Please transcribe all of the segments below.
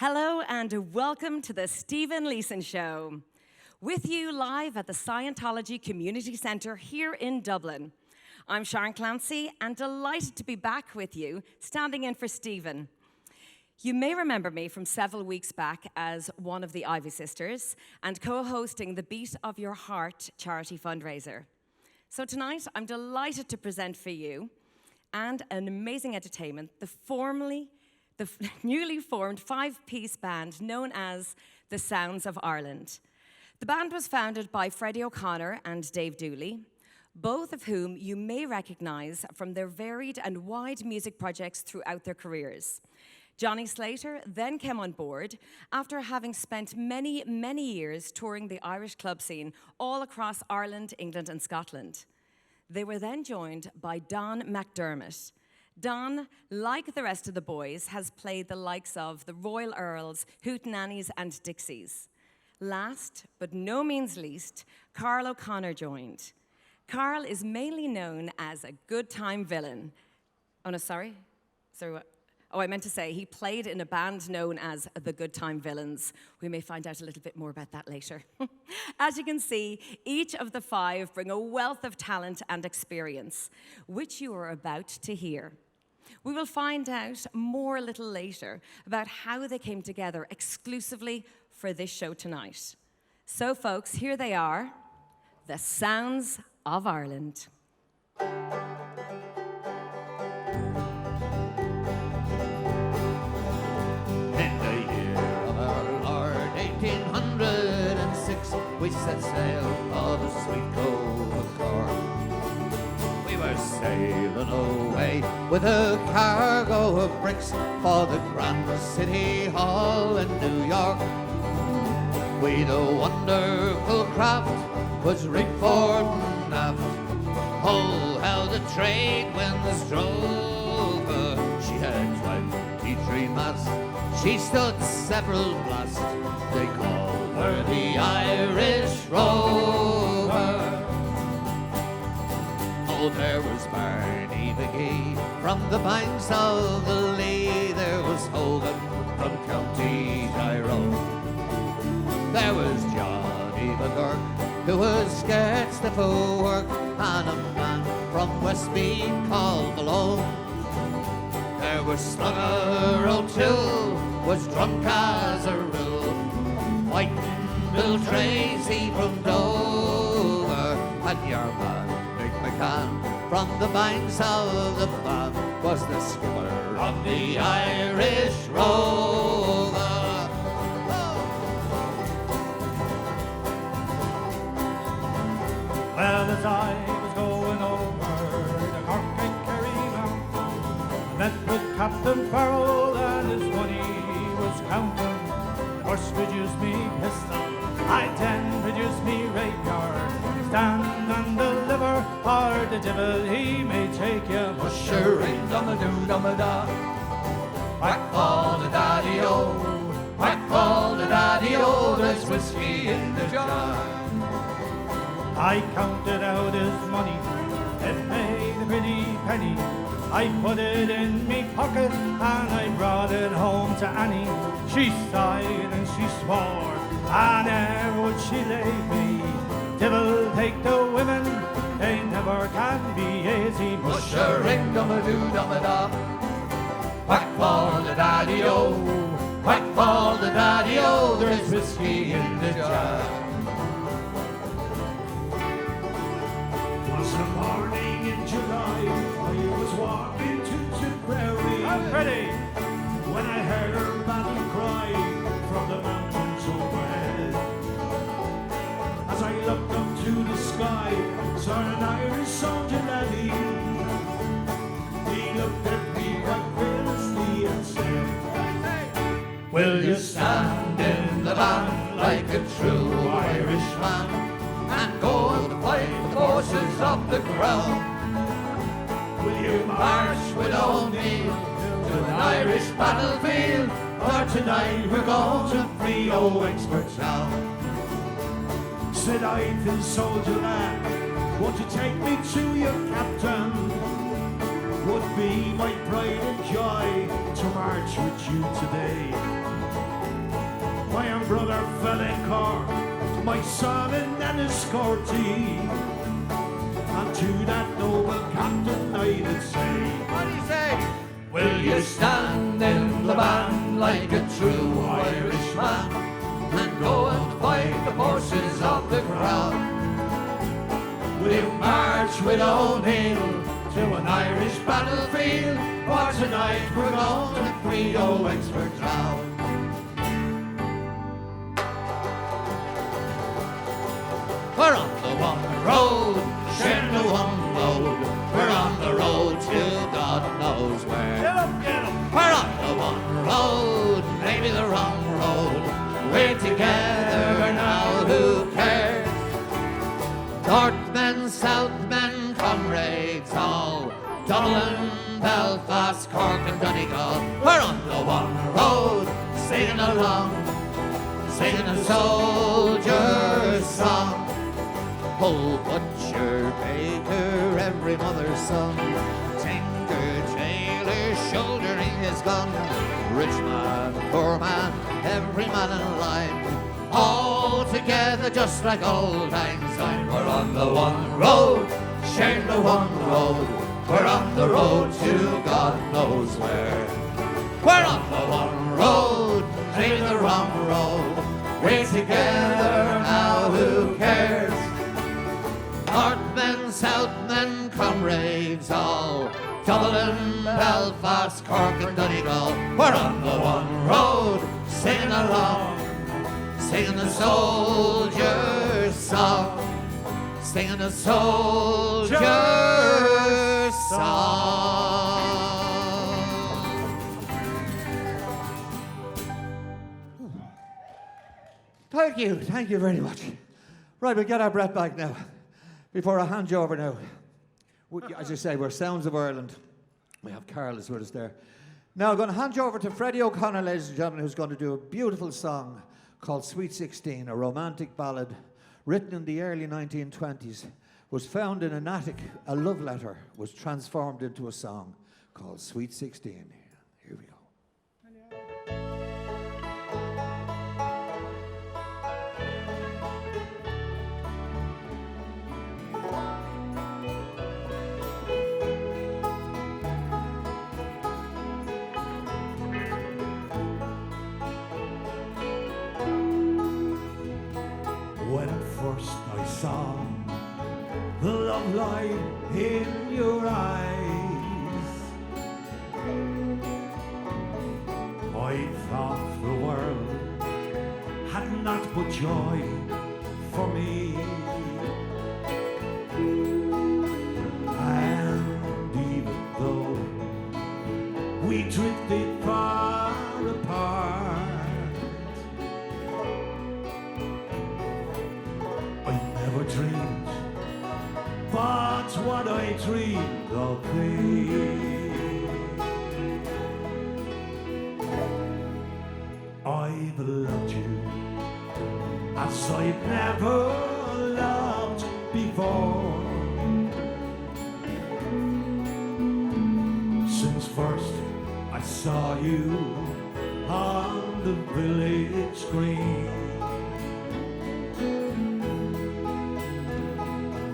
Hello and welcome to the Stephen Leeson Show. With you live at the Scientology Community Centre here in Dublin. I'm Sharon Clancy and delighted to be back with you, standing in for Stephen. You may remember me from several weeks back as one of the Ivy Sisters and co-hosting the Beat of Your Heart charity fundraiser. So tonight, I'm delighted to present for you and an amazing entertainment, the newly formed five-piece band known as the Sounds of Ireland. The band was founded by Freddy O'Connor and Dave Dooley, both of whom you may recognize from their varied and wide music projects throughout their careers. Johnny Slater then came on board after having spent many, many years touring the Irish club scene all across Ireland, England, and Scotland. They were then joined by Don McDermott. Don, like the rest of the boys, has played the likes of the Royal Earls, Hootenannies, and Dixies. Last, but no means least, Carl O'Connor joined. Carl is mainly known as a good-time villain. Oh, no, sorry? Sorry, what? Oh, I meant to say he played in a band known as the Good Time Villains. We may find out a little bit more about that later. As you can see, each of the five bring a wealth of talent and experience, which you are about to hear. We will find out more a little later about how they came together exclusively for this show tonight. So, folks, here they are, the Sounds of Ireland. We set sail on the sweet Cove of Cork. We were sailing away with a cargo of bricks for the Grand City Hall in New York. We'd a wonderful craft, was rigged fore and aft. Oh, how the trade winds drove her. She had 23 masts, she stood several blasts. They called her the Irish Rover. Oh, there was Barney McGee from the banks of the Lee. There was Hogan from County Tyrone. There was Johnny McGurk, who was scared stiff of work, and a man from Westmeath called Malone. There was Slugger O'Toole, was drunk as a rill. White Bill Tracy from Dover, and your man, Mick McCann, from the banks of the Bann, was the skipper of the Irish Rover. Well, as I was going over the Cork and Kerry Mountain, I met with Captain Farrell and his money was counting. First produced me pistol, I then produced me rapier. Stand and deliver, or the devil he may take you. Mushering, dum-a-doo-dum-a-da. Whack all the daddy-o, whack all the daddy-o, there's whiskey in the jar. I counted out his money, it made a pretty penny. I put it in me pocket and I brought it home to Annie. She sighed and she swore, and never would she leave me. Devil take the women, they never can be easy. Mushering, dum-a-doo-dum-a-da. Whack for the daddy-o, whack for the daddy-o, there's whiskey in the jar. Was a morning in July, I was walking to Tipperary. I'm ready. When I heard her battle cry from the mountains overhead. As I looked up to the sky, saw an Irish soldier laddie. He looked at me quite fearlessly and said, Will you stand in the van like a true Irishman and go and fight the forces of the crown? Will you march with me to an Irish battlefield, or tonight we're going to free old Wexford town? said I to the soldier lad, won't you take me to your captain? Would be my pride and joy to march with you today. My young brother fell in Cork, my son in Enniscorthy. And to that noble captain I did say, What do you say? will you stand in the band like a true Irishman And go and fight the forces of the crown. Will you march with O'Neill to an Irish battlefield? For tonight we're going to free old Wexford town. We're on the one road, sharing the one load. We're on the road to God knows where. Get up! We're on the one road, maybe the wrong road. We're together now, who cares? Northmen, Southmen, comrades all, Dublin, Belfast, Cork and Donegal. We're on the one road, singing along, singing a soldier's song. Oh, butcher, baker, every mother's son, tinker, tailor, shouldering his gun, rich man, poor man, every man in line, all together just like old lang syne. We're on the one road, sharing the one road. We're on the road to God knows where. We're on the one road, taking the wrong road. We're together now, who cares? Northmen, Southmen, comrades all, Dublin, Belfast, Cork and Donegal. We're on the one road, singing along, singing a soldier's song, singing a soldier's song. Thank you very much. Right, we'll get our breath back now. Before I hand you over now, as I say, we're Sounds of Ireland. We have Carl is with us there. Now I'm going to hand you over to Freddy O'Connor, ladies and gentlemen, who's going to do a beautiful song called Sweet 16, a romantic ballad written in the early 1920s, was found in an attic, a love letter, was transformed into a song called Sweet 16. Here we go. When first I saw the love light in your eyes, I thought the world had not but joy for me. And even though we drifted far apart, never dreamed, but what I dreamed of thee. I've loved you as I've never loved before. Since first I saw you on the village green.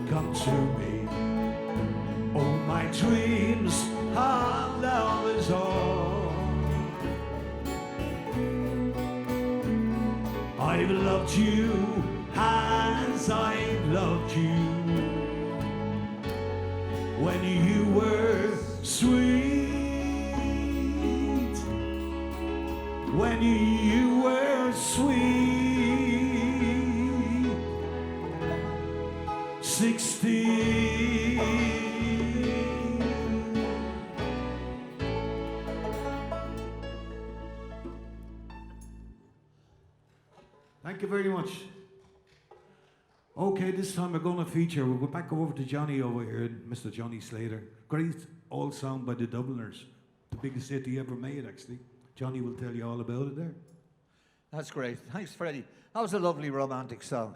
Come to me, oh my dreams of love is all. I've loved you as I've loved you when you were sweet, when you were sweet. 16. Thank you very much. Okay, this time we're going to feature, we'll go back over to Johnny over here, Mr. Johnny Slater. Great old song by the Dubliners. The biggest hit he ever made, actually. Johnny will tell you all about it there. That's great. Thanks, Freddie. That was a lovely romantic song.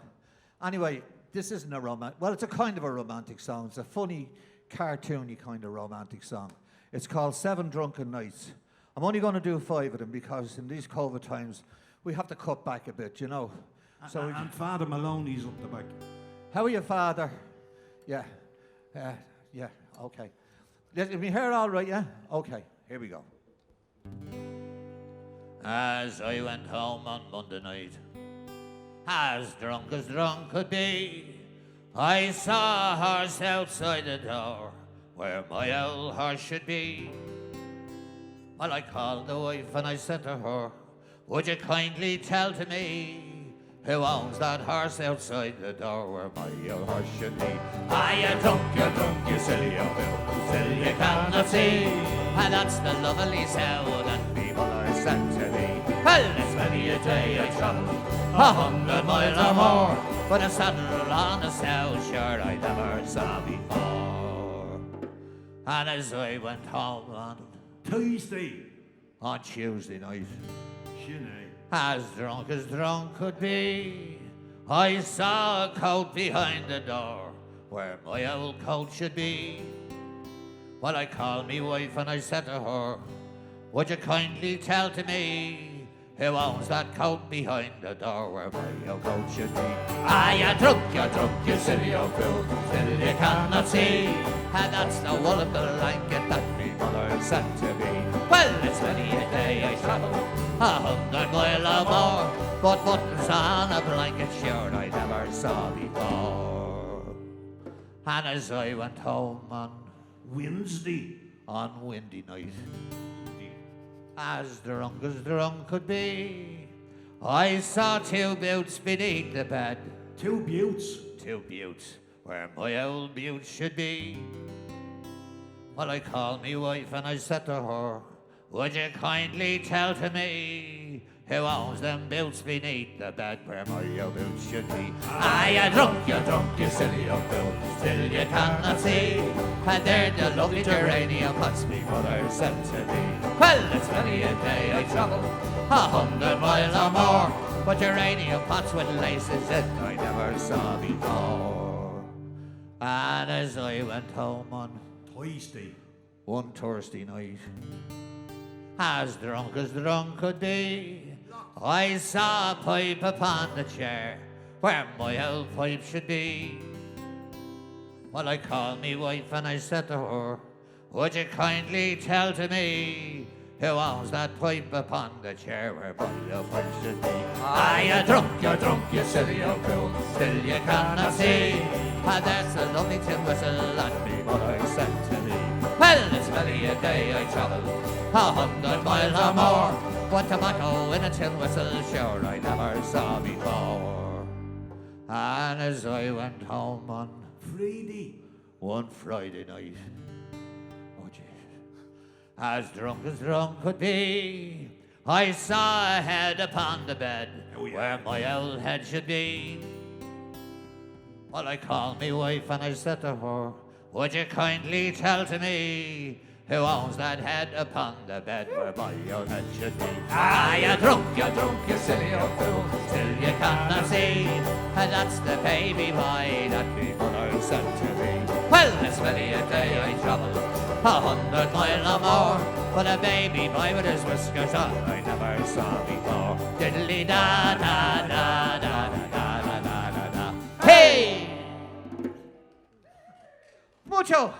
Anyway, this isn't a romantic, well, it's a kind of a romantic song. It's a funny, cartoony kind of romantic song. It's called 7 Drunken Nights. I'm only going to do 5 of them because in these COVID times, we have to cut back a bit, you know. So And Father Maloney's up the back. how are you, Father? Yeah. Yeah, okay. Is my hair all right, yeah? Okay, here we go. As I went home on Monday night, as drunk could be, I saw a horse outside the door where my old horse should be. Well, I called the wife and I said to her, would you kindly tell to me who owns that horse outside the door where my old horse should be? Ah, you drunk, you silly old bill, still you cannot see. And that's the lovely sound that people are said to me. Well, it's many a day I travel 100 miles or more, but a saddle on a sow sure I never saw before. And as I went home on Tuesday night, as drunk could be, I saw a coat behind the door where my old coat should be. Well, I called me wife and I said to her, would you kindly tell to me who owns that coat behind the door where my old coat should be? Ah, you drunk, you silly old fool, still you cannot see. And that's the woollen blanket that me mother sent to me. Well, it's many a day I travel 100 miles or more, but buttons on a blanket sure I never saw before. And as I went home on windy night, as drunk could be, I saw two buttes beneath the bed. Two buttes? Two buttes where my old butte should be. Well, I called me wife and I said to her, would you kindly tell to me who owns them buttes beneath the bed where my old butte should be? Ah, you drunk, you silly old fool, still you cannot see. And they're the lovely geranium pots me mother sent to me. Well, it's many a day I travel 100 miles or more, but geranium pots with laces in I never saw before. And as I went home on one Thursday night, as drunk could be, I saw a pipe upon the chair where my old pipe should be. Well, I called me wife and I said to her, would you kindly tell to me who owns that pipe upon the chair where my old pipe should be? Ah, you drunk, you silly old fool, still you cannot see. And that's the lovely tin whistle that me mother sent to me. Well, it's many a day I travel 100 miles or more, but tobacco in a tin whistle sure I never saw before. And as I went home on one Friday night, oh Jesus, as drunk could be, I saw a head upon the bed where my old head should be. Well, I called me wife and I said to her, would you kindly tell to me who owns that head upon the bed where my old head should be? Ah, you drunk, you silly old fool, still you cannot see. And that's the baby boy that me mother sent to me. Well, it's many a day I travel 100 miles or more, but a baby boy with his whiskers on I never saw before. Diddly da da da da da da da da da. Hey! Mucho!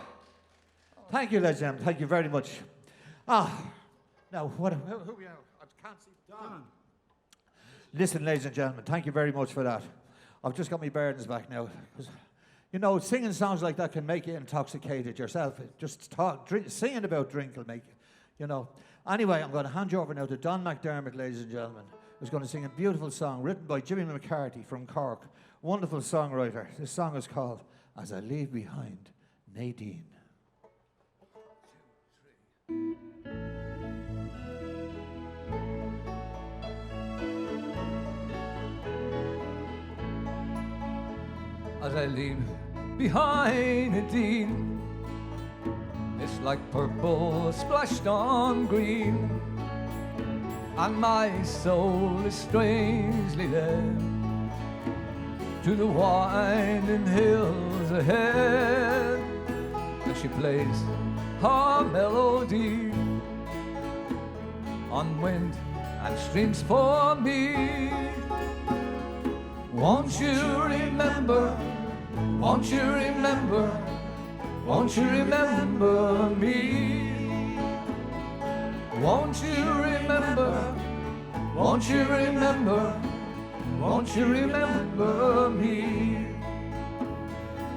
Thank you, ladies and gentlemen. Thank you very much. Now, who are we? I can't see. Don. Listen, ladies and gentlemen, thank you very much for that. I've just got my burdens back now. You know, singing songs like that can make you intoxicated yourself. Just singing about drink will make you, you know. Anyway, I'm going to hand you over now to Don McDermott, ladies and gentlemen, who's going to sing a beautiful song written by Jimmy McCarthy from Cork. Wonderful songwriter. This song is called As I Leave Behind Nadine. As I leave behind Nadine, it's like purple splashed on green, and my soul is strangely led to the winding hills ahead. And she plays her melody on wind and strings for me. Won't you remember, won't you remember, won't you remember me? Won't you remember, won't you remember, won't you remember me?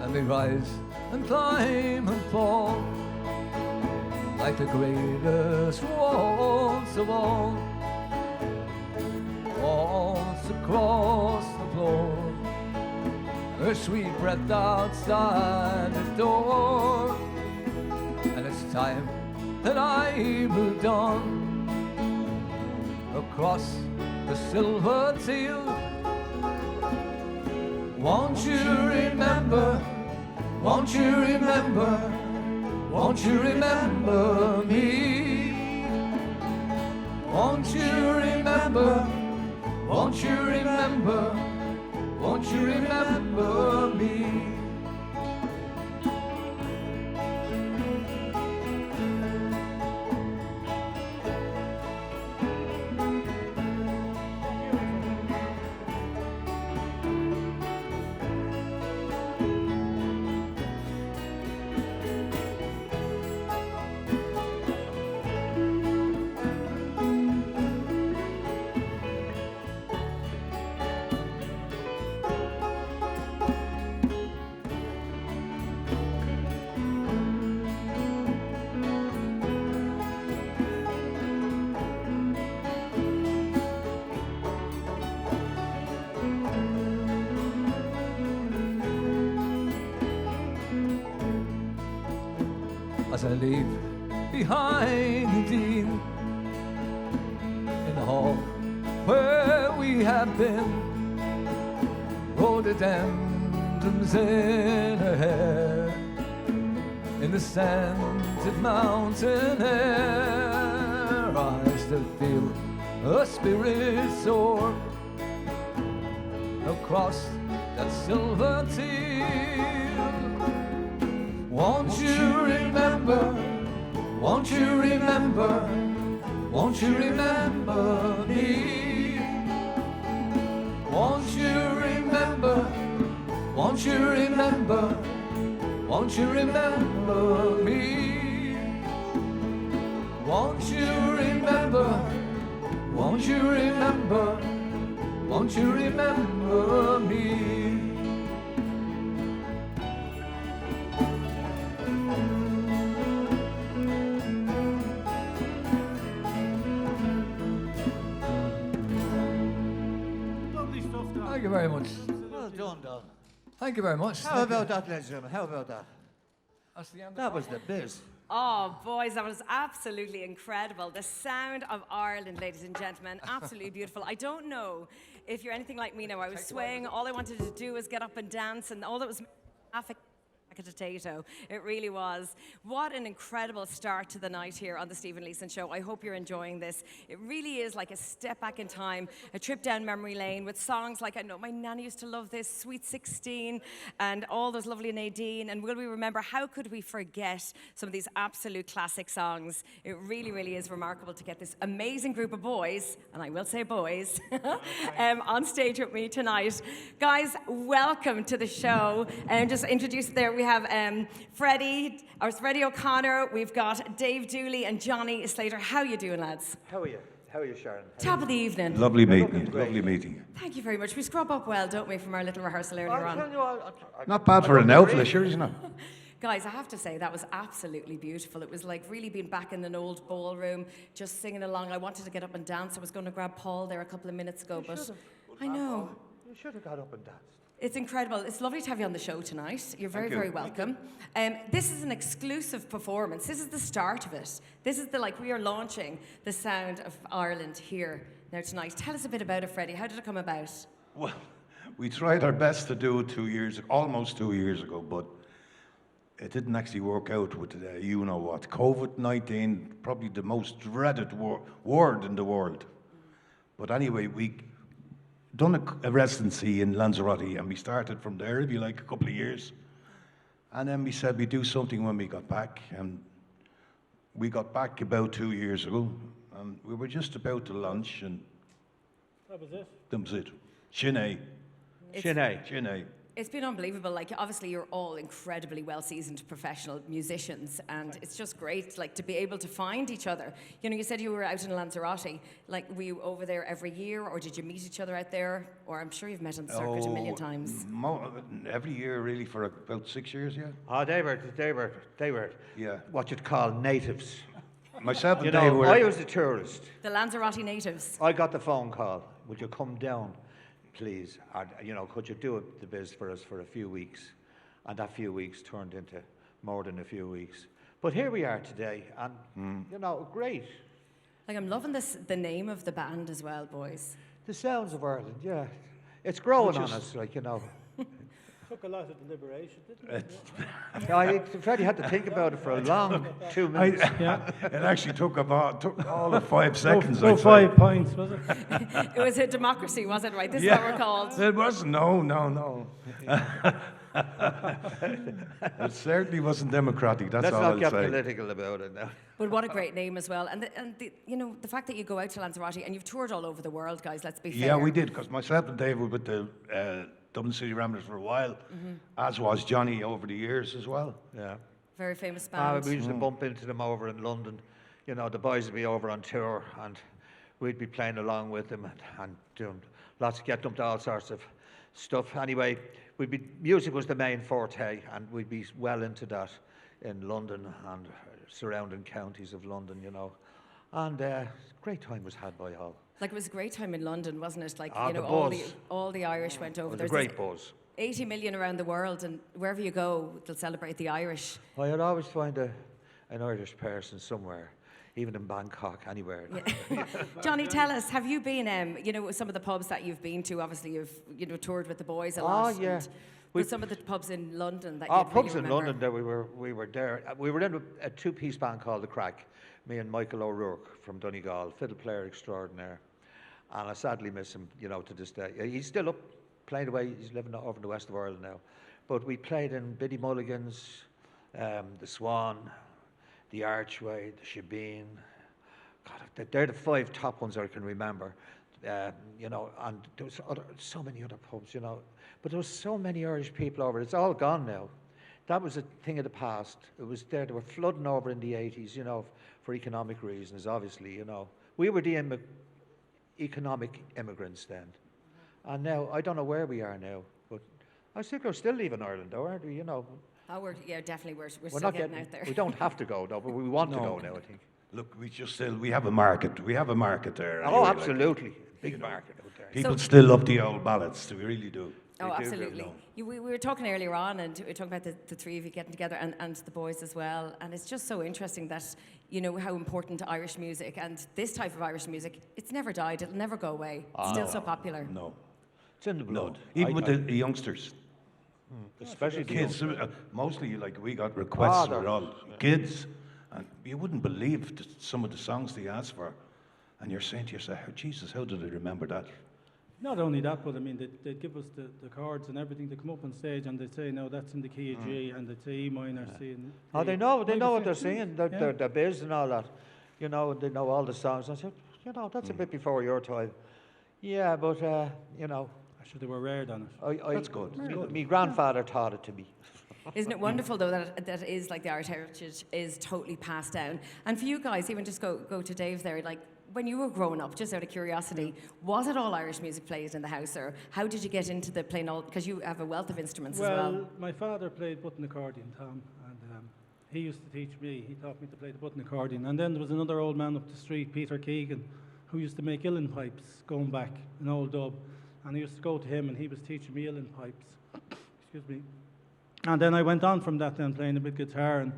And we rise and climb and fall like the greatest walls of all, walls across the floor, her sweet breath outside the door. And it's time that I moved on across the silver teal. Won't you remember, won't you remember, won't you remember me? Won't you remember, won't you remember, won't you remember me? As I leave behind the dean in the hall where we have been, rhododendrons in her hair, in the scented mountain air, I still feel a spirit soar across that silver teal. Won't you remember, won't you remember, won't you remember me? Won't you remember, won't you remember, won't you remember me? Won't you remember, won't you remember, won't you remember me? Thank you very much. Well done, Don. Thank you very much. How about that, ladies and gentlemen? How about that? That's the end. That was the biz. Oh, boys, that was absolutely incredible. The sound of Ireland, ladies and gentlemen, absolutely beautiful. I don't know if you're anything like me now. I was swaying. All I wanted to do was get up and dance, and all that was like a potato. It really was. What an incredible start to the night here on the Stephen Leeson Show. I hope you're enjoying this. It really is like a step back in time, a trip down memory lane with songs like, I know my nanny used to love this, Sweet 16, and all those lovely Nadine. And will we remember, how could we forget some of these absolute classic songs? It really, really is remarkable to get this amazing group of boys, and I will say boys, on stage with me tonight. Guys, welcome to the show. And just introduce there, we have Freddy O'Connor, we've got Dave Dooley and Johnny Slater. How are you doing, lads? How are you? How are you, Sharon? Top of the evening. Lovely meeting. Lovely meeting. Thank you very much. We scrub up well, don't we, from our little rehearsal earlier on? Not bad for an outlet, sure, isn't it? Guys, I have to say, that was absolutely beautiful. It was like really being back in an old ballroom, just singing along. I wanted to get up and dance. I was going to grab Paul there a couple of minutes ago, but I know. You should have got up and danced. It's incredible. It's lovely to have you on the show tonight. You're very, very welcome. This is an exclusive performance. This is the start of it. This is we are launching the sound of Ireland here now tonight. Tell us a bit about it, Freddie. How did it come about? Well, we tried our best to do it almost 2 years ago, but it didn't actually work out with you know what. COVID-19, probably the most dreaded word in the world. But anyway, we done a residency in Lanzarote, and we started from there, if you like, a couple of years. And then we said we'd do something when we got back, and we got back about 2 years ago, We were just about to launch, and That was it. that was it. Shinay. Sinead. It's been unbelievable. Like, obviously, you're all incredibly well-seasoned professional musicians, and it's just great, like, to be able to find each other. You know, you said you were out in Lanzarote. Like, were you over there every year, or did you meet each other out there? Or I'm sure you've met on the circuit a million times. Every year, really, for about 6 years, yeah. Oh, they were Yeah. what you'd call natives. Myself and You Dave know, were. I was a tourist. The Lanzarote natives. I got the phone call. Would you come down, please? And, could you do the biz for us for a few weeks? And that few weeks turned into more than a few weeks. But here we are today, and great. Like, I'm loving the name of the band as well, boys. The sounds of Ireland, yeah. It's growing on us, Took a lot of deliberation, didn't it? Freddie had to think about it for a long 2 minutes. It actually took all of 5 seconds. So I'd say. 5 points, was it? It was a democracy, was it, right? This is what we're called. It wasn't. No. It certainly wasn't democratic. That's Let's all not I'll get say. political about it now. But what a great name as well. And the fact that you go out to Lanzarote, and you've toured all over the world, guys, let's be fair. Yeah, we did, because myself and Dave were with the Dublin City Ramblers for a while, as was Johnny over the years as well. Yeah. Very famous band. We used to bump into them over in London. You know, the boys would be over on tour, and we'd be playing along with them and doing lots of getting up to all sorts of stuff. Anyway, music was the main forte, and we'd be well into that in London and surrounding counties of London, And great time was had by all. Like, it was a great time in London, wasn't it? Like, the buzz. all the Irish went over. It was a There's great buzz. 80 million around the world, and wherever you go, they'll celebrate the Irish. I'd always find an Irish person somewhere, even in Bangkok, anywhere. Johnny, tell us, have you been, some of the pubs that you've been to? Obviously, you've, toured with the boys a lot. yeah. But some of the pubs in London that Oh, you pubs really in London that we were there. We were in a two-piece band called The Crack. Me and Michael O'Rourke from Donegal, fiddle player extraordinaire. And I sadly miss him, to this day. He's still up playing away. He's living over in the west of Ireland now. But we played in Biddy Mulligan's, the Swan, the Archway, the Shebeen. God, they're the 5 top ones I can remember. And there was so many other pubs, But there was so many Irish people over. It's all gone now. That was a thing of the past. It was there. They were flooding over in the 80s, for economic reasons, obviously, We were the economic immigrants then. And now, I don't know where we are now, but I think we're still leaving Ireland, though, aren't we, Oh, definitely. We're We're still not getting out there. We don't have to go, though, but we want to go now, I think. Look, we have a market. We have a market there. Oh, anyway, absolutely. Big market out there. People still love the old ballads. We really do. Oh, They do absolutely. We were talking earlier on, and we were talking about the 3 of you getting together, and the boys as well. And it's just so interesting that, how important Irish music, and this type of Irish music, it's never died. It'll never go away. It's still so popular. No. It's in the blood. Even with the youngsters. Especially the Kids, young- mostly we got requests they're- for all kids, and you wouldn't believe some of the songs they asked for, and you're saying to yourself, oh, Jesus, how did I remember that? Not only that, but I mean, they'd give us the chords and everything to come up on stage, and they'd say, no, that's in the key of G, and they'd say E minor, C. And Oh, D. they know We'd what say, they're singing, their biz and all that. They know all the songs. I said, that's a bit before your time. Yeah, but, Actually, they were rare on it. That's good. My grandfather taught it to me. Isn't it wonderful, though, that is like the Irish heritage is totally passed down? And for you guys, even just go to Dave there, like, when you were growing up, just out of curiosity, was it all Irish music played in the house, or how did you get into the playing all? Because you have a wealth of instruments as well. My father played button accordion, Tom, and he used to teach me. He taught me to play the button accordion. And then there was another old man up the street, Peter Keegan, who used to make uilleann pipes, going back, an old dub. And I used to go to him, and he was teaching me uilleann pipes. Excuse me. And then I went on from that, then playing a bit of guitar and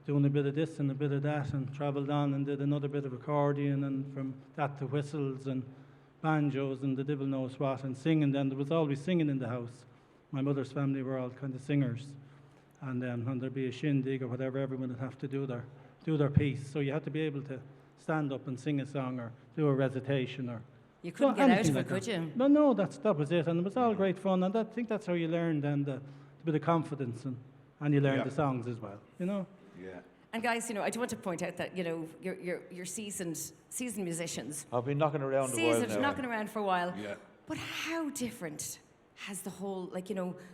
doing a bit of this and a bit of that, and travelled on and did another bit of accordion, and from that to whistles and banjos and the devil knows what, and singing. Then there was always singing in the house. My mother's family were all kind of singers, and when there'd be a shindig or whatever, everyone would have to do their piece. So you had to be able to stand up and sing a song or do a recitation or. You couldn't get out anything of it, like could that. you? No, that was it, and it was all great fun, and I think that's how you learn then the bit of confidence, and you learn the songs as well, Yeah. And guys, I do want to point out that, you're seasoned musicians. I've been knocking around the world Seasoned, now. knocking around for a while. Yeah. But how different has the whole,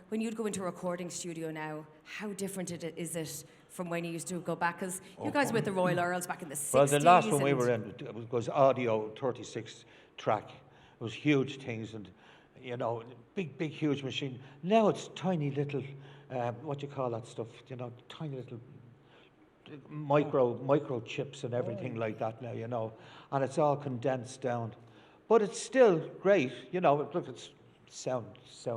when you'd go into a recording studio now, how different is it from when you used to go back? Because you guys were with the Royal Earls back in the 60s. Well, the last one we were in was audio 36 track. It was huge things and, big, huge machine. Now it's tiny little, what do you call that stuff? Tiny little micro chips and everything like that now, and it's all condensed down. But it's still great, look, it's sound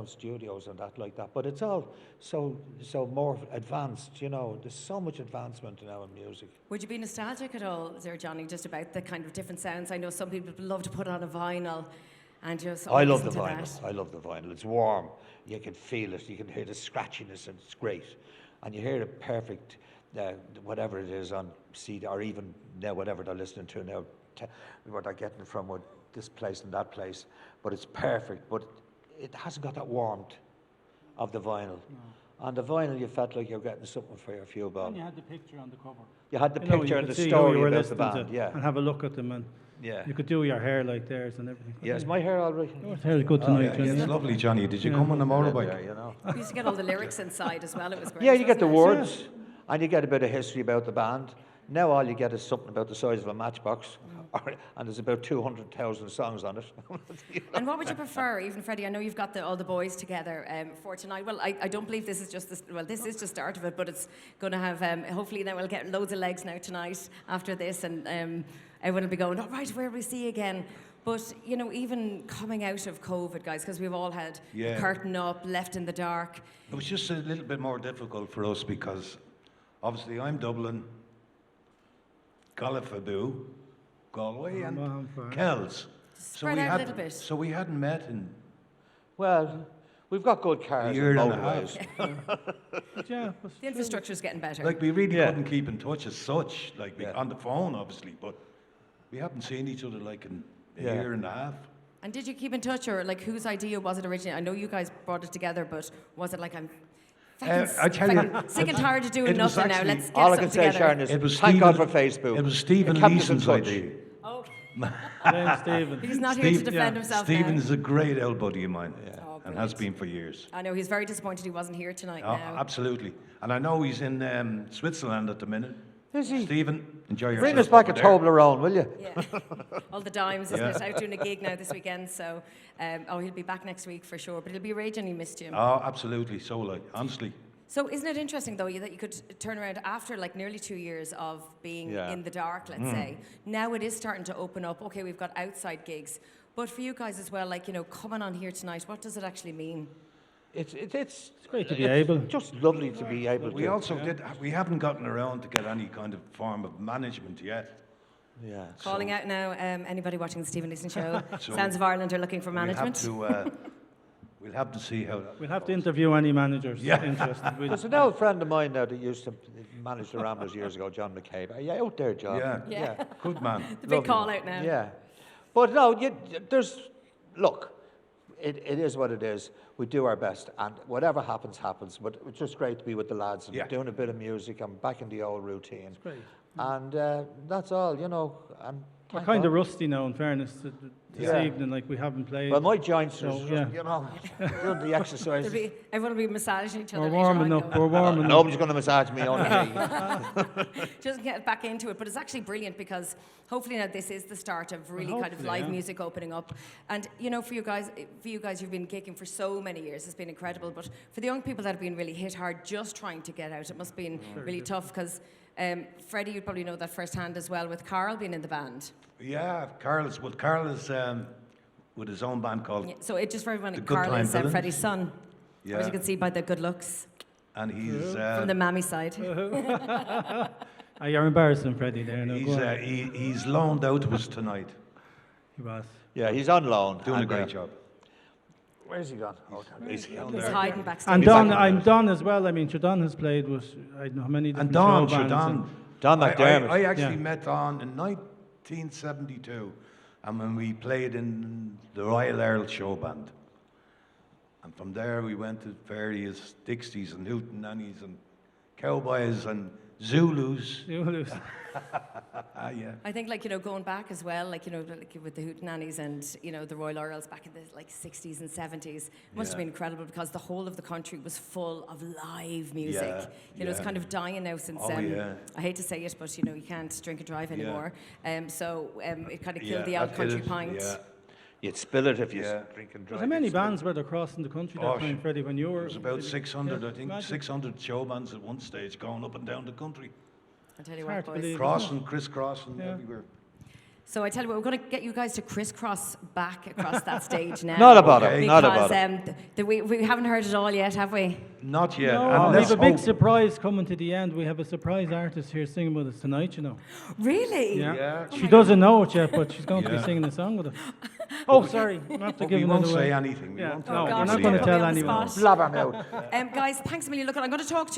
studios and that like that, but it's all so more advanced, there's so much advancement now in music. Would you be nostalgic at all, there, Johnny, just about the kind of different sounds? I know some people love to put on a vinyl and just I love the listen to vinyl. that. I love the vinyl. It's warm. You can feel it. You can hear the scratchiness, and it's great. And you hear the perfect, whatever it is on CD, or even now whatever they're listening to now, what they're getting from this place and that place. But it's perfect. But it hasn't got that warmth of the vinyl. On the vinyl, you felt like you're getting something for your few bob. And you had the picture on the cover. You had the You know, picture you and could the see who you story were about the listening band. to Yeah. and have a look at them, and Yeah. you could do your hair like theirs and everything. Yeah, is my hair all right? Your hair is good tonight, Yeah, Johnny. it's lovely, Johnny. Did you come on a motorbike? Yeah, We used to get all the lyrics inside as well. It was great. Yeah, you get the wasn't it? words, and you get a bit of history about the band. Now all you get is something about the size of a matchbox, and there's about 200,000 songs on it. And what would you prefer, even Freddie? I know you've got all the boys together for tonight. Well, I don't believe this is just this is just start of it, but it's going to have. Hopefully, now we'll get loads of legs now tonight after this, and everyone will be going, all right, where will we see again? But even coming out of COVID, guys, because we've all had the curtain up, left in the dark. It was just a little bit more difficult for us because obviously I'm Dublin, Galway, Galway, and Kells. Spread out a little bit. So we hadn't met in Well, we've got good cars year and and a motorways. Yeah, The infrastructure's getting better. like we really Yeah. couldn't keep in touch as such, like Yeah. on the phone obviously, but we haven't seen each other like in a Yeah. year and a half. And did you keep in touch, or whose idea was it originally? I know you guys brought it together, but was it I'm I tell you, sick and tired of doing it was nothing now? actually- Let's get All I something can say, together. Sharon, is It was thank God for Stephen- Facebook. It was Stephen It kept us in Leeson's touch. idea. Oh, Blame Stephen. he's not here to defend himself Stephen now. is a great old buddy of mine, Oh, and has brilliant. been for years. I know he's very disappointed he wasn't here tonight Oh, now. absolutely. And I know he's in Switzerland at the minute. Is he? Stephen, enjoy yourself. Bring us back a over there. Toblerone, will you? Yeah, all the dimes, isn't Yeah. it? Out doing a gig now this weekend, so he'll be back next week for sure. But he'll be raging he missed you. Oh, absolutely. So, honestly. So isn't it interesting though that you could turn around after nearly 2 years of being Yeah. in the dark, let's say. Now it is starting to open up. Okay, we've got outside gigs, but for you guys as well, coming on here tonight, what does it actually mean? It's great to be able. just lovely to be able We to. also we haven't gotten around to get any kind of form of management yet. Yeah. Calling out now, anybody watching the Stephen Leeson show, So Sounds of Ireland are looking for management. We'll have to see how that. We'll have to interview any managers Yeah. interested. There's an old friend of mine now that used to manage the Ramblers years ago, John McCabe. Yeah, out there, John. Yeah. Yeah. Good man. The big call out now. Yeah. But no, look, it is what it is. We do our best, and whatever happens, happens. But it's just great to be with the lads and Yeah. doing a bit of music. I'm back in the old routine. Great. And that's all, And We're thank kind God. of rusty now, in fairness, this Yeah. evening. We haven't played. Well, my joints are So, just, yeah. doing the exercise. Everyone will be massaging each other. We're later warming on, up. though. We're warming up. Nobody's going to massage me, only me. Just get back into it. But it's actually brilliant because hopefully now this is the start of really kind of hopefully, live yeah. music opening up. And for you guys, you've been gigging for so many years. It's been incredible. But for the young people that have been really hit hard just trying to get out, it must have been really tough because Freddie, you'd probably know that firsthand as well with Carl being in the band. Yeah, Carl is with his own band called, Yeah, so it just for everyone, The Good Carl Time is Villains. Freddie's son. Yeah. As you can see by the good looks and he's from the mammy side. You're embarrassing, Freddie, there. No, go on. he's loaned out to us tonight, He was. Yeah, he's on loan. doing a and, great job. Where's he gone? Oh, he's down He's there. hiding backstage. And He's Don, back. I'm Don as well. I mean, Don has played with, I don't know how many different And Don, show sure, bands. Don. Don McDermott. I actually Yeah. met Don in 1972, and when we played in the Royal Earl show band. And from there we went to various Dixies and Hootenannies and Cowboys and Zulus. Zulus. Yeah. I think, like, you know, going back as well, like, you know, like with the Hootenannies and, you know, the Royal Earls back in the, like, 60s and 70s, must have been incredible because the whole of the country was full of live music. Yeah, You know, it's kind of dying now since, I hate to say it, but, you know, you can't drink and drive anymore. So it kind of killed the old country pint. Yeah. You'd spill it if you Yeah. drink and drive. How many You'd spill bands were there crossing the country that time, Freddie, when you were? It was about 600, Yeah, I think, imagine. 600 show bands at one stage going up and down the country. I tell you It's what, hard to boys. believe. Crossing, crisscrossing, Yeah. everywhere. So I tell you what, we're going to get you guys to crisscross back across that stage now. Not about Okay. it. Not about Because it. we haven't heard it all yet, have we? Not yet. No, and we let's have a big hope- surprise coming to the end. We have a surprise artist here singing with us tonight, you know. Really? Yeah. She doesn't know it yet, but she's going to be Yeah. singing a song with us. Oh, sorry. Not to But give we it won't away. say anything. We Yeah. won't No, tell we're gosh, not you going to put me tell on the anyone. spot. Blabbermouth. Guys, thanks a million. Look, I'm going to talk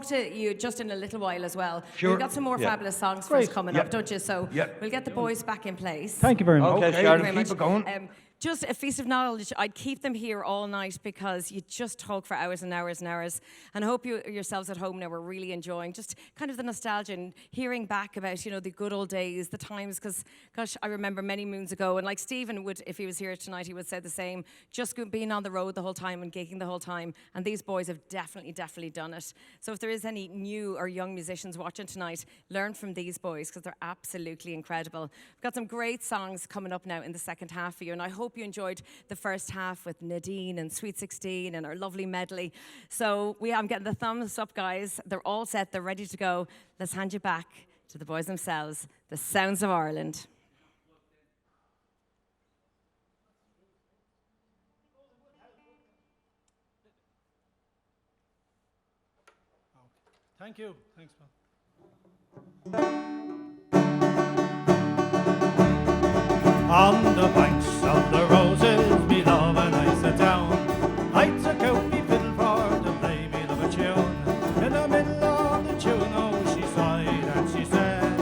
to you just in a little while as well. Sure. We've got some more Yeah. fabulous songs for Great. us coming Yeah. up, don't you? So Yeah. we'll get the boys back in place. Thank you very much. Okay, Okay, Sharon, Very keep much. it going. Just a feast of knowledge. I'd keep them here all night because you just talk for hours and hours and hours. And I hope you yourselves at home now are really enjoying just kind of the nostalgia and hearing back about, you know, the good old days, the times. Because, gosh, I remember many moons ago. And like Stephen would, if he was here tonight, he would say the same. Just being on the road the whole time and gigging the whole time. And these boys have definitely done it. So if there is any new or young musicians watching tonight, learn from these boys because they're absolutely incredible. We've got some great songs coming up now in the second half for you. And I hope you enjoyed the first half with Nadine and Sweet 16 and our lovely medley. So I'm getting the thumbs up, guys. They're all set. They're ready to go. Let's hand you back to the boys themselves, the Sounds of Ireland. Thank you. Thanks, Paul. On the banks of the roses, me love and I sat down. I took out me fiddle for to play me love a tune. In the middle of the tune, oh, she sighed and she said,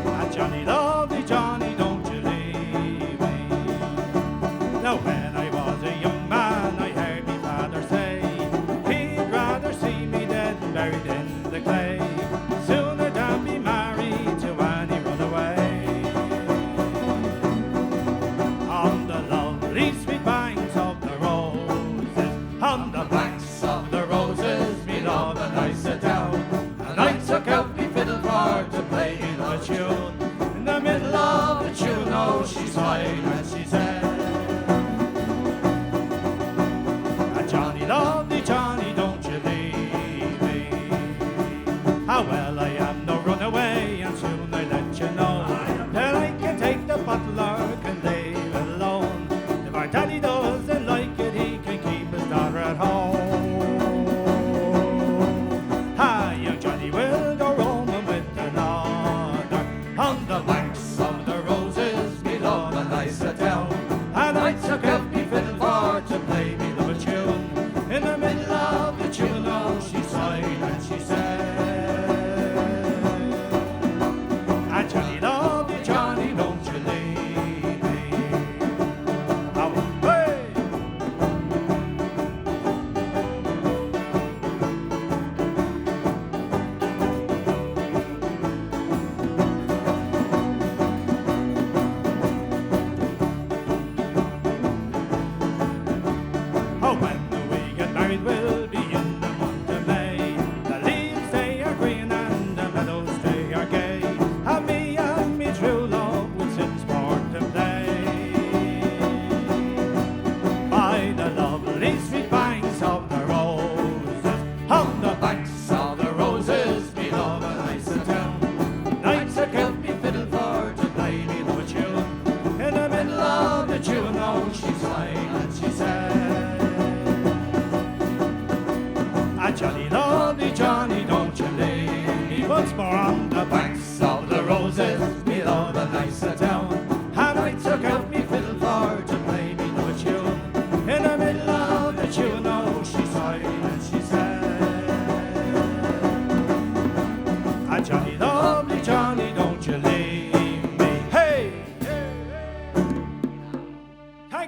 "Ah, Johnny, lovely Johnny, don't you leave me." Now when I was a young man, I heard me father say, he'd rather see me dead than buried in the clay. Sooner than be married to any runaway. On the lovely sweet banks of the roses, on the banks of the roses, me love and I sat down, and I took out me fiddle for to play me a tune. In the middle of the tune, oh, she sighed and she said, "Ah, Johnny, lovely Johnny, don't you leave me. How well I am no runaway, and soon I let you know that I can take the butler, can leave alone. If our daddy doesn't like it, he can keep his daughter at home. Hi, young Johnny will go roaming with another. On the banks of the roses, me love and I sat down.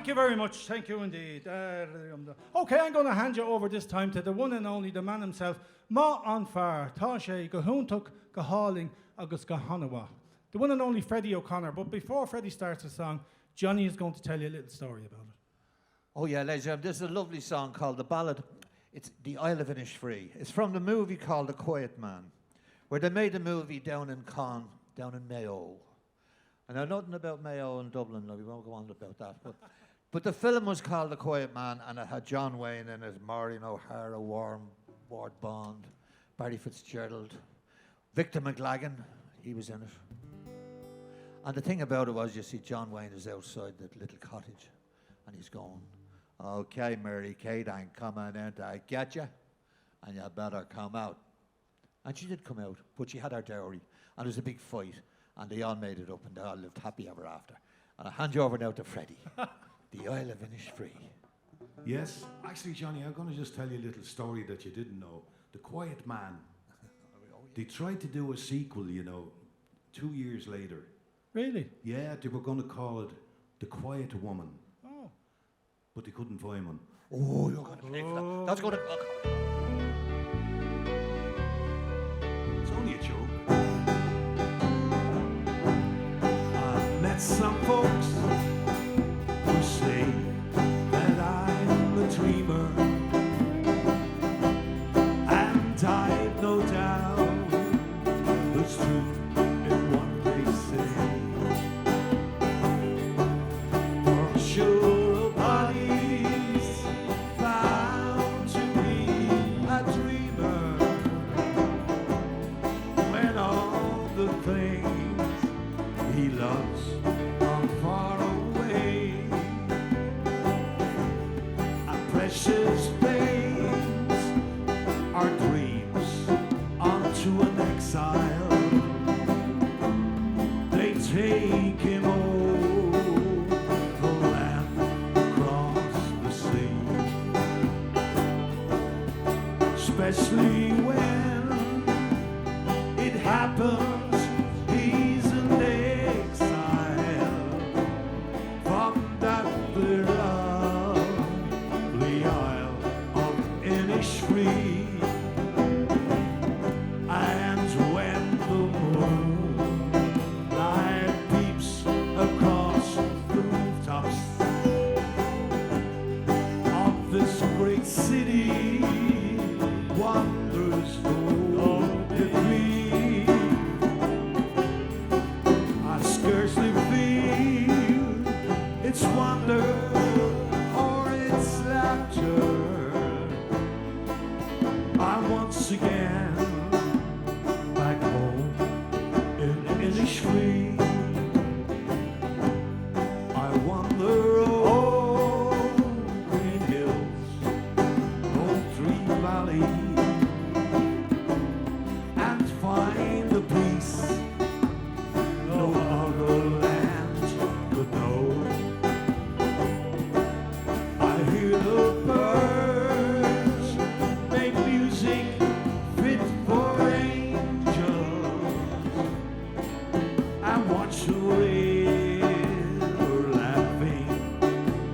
you very much. Thank you indeed. Okay, I'm going to hand you over this time to the one and only, the man himself, Ma an far, tá sé go húntaach, go háling, agus go hanawa. The one and only Freddy O'Connor. But before Freddy starts the song, Johnny is going to tell you a little story about it. Oh yeah, ladies and gentlemen, this is a lovely song called The Ballad. It's The Isle of Innisfree. It's from the movie called The Quiet Man, where they made the movie down in Con, down in Mayo. I know nothing about Mayo and Dublin, no, we won't go on about that. But the film was called The Quiet Man, and it had John Wayne in it, Maureen O'Hara, Ward Bond, Barry Fitzgerald, Victor McLagan, he was in it. And the thing about it was, you see John Wayne is outside that little cottage, and he's going, "Okay, Mary Kate, I'm coming in to get you, and you better come out." And she did come out, but she had her dowry, and there was a big fight, and they all made it up, and they all lived happy ever after. And I hand you over now to Freddy. The Isle of Innisfree. Yes, actually, Johnny, I'm going to just tell you a little story that you didn't know. The Quiet Man. They tried to do a sequel, 2 years later. Really? Yeah, they were going to call it The Quiet Woman. Oh. But they couldn't find one. Oh, you're going to play for that. That's going to... It's only a joke. I've met some folks who say that I'm a dreamer, and I've no doubt there's truth in what they say. For sure, a body's bound to be a dreamer when all the things he loves are far away. And precious things are dreams unto an exile. They take him over the land, across the sea. Especially when it happens, he's an exile from that there lovely Isle of Innisfree. And when the moonlight peeps across the rooftops of this great city, wonders no degree. I scarcely feel its wonder or its laughter. I'm once again back home in Innisfree. I wander over green hills, old Tree Valley, and find the peace no other land could know. I hear the birds make music fit for angels, and watch the river laughing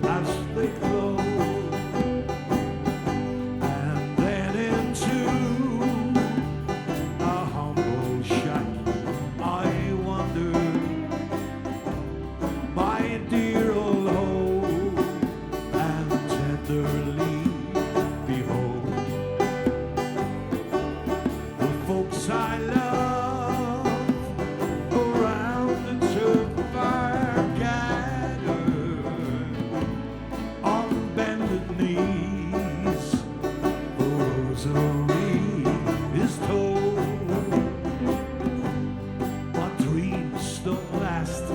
as they glow. And then into a humble shack I wander, my dear old home, and tenderly behold the folks I love around the turf fire gathered on bended knees. The rosary is told, but dreams don't last,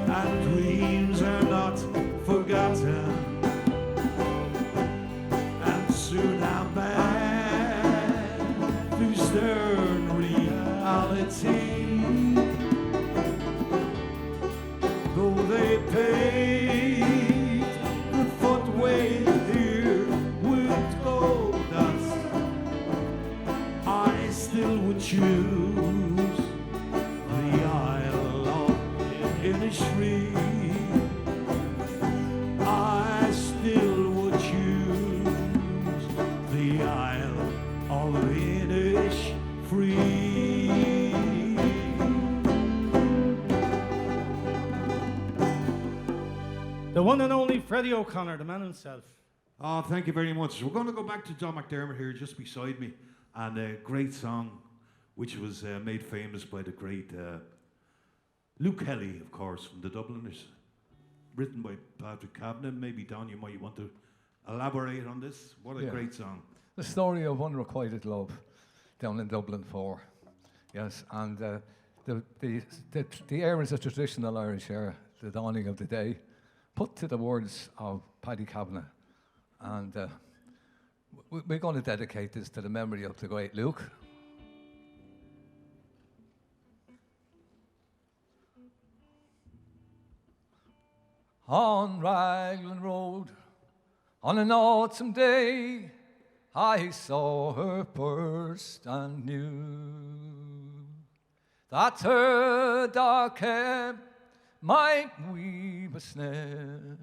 and dreams are not forgotten. And soon I'm back to stern reality. Though they paid the footway here with gold dust, I still would choose the Isle of Innisfree. The one and only Freddy O'Connor, the man himself. Oh, thank you very much. We're going to go back to John McDermott here, just beside me, and a great song, which was made famous by the great Luke Kelly, of course, from the Dubliners, written by Patrick Kavanagh. Maybe, Don, you might want to elaborate on this. What a great song. The story of unrequited love down in Dublin 4. Yes, and the air is a traditional Irish air, the dawning of the day, put to the words of Paddy Kavanagh. And we're going to dedicate this to the memory of the great Luke. On Raglan Road, on an autumn day, I saw her first and knew that her dark hair might weave a snare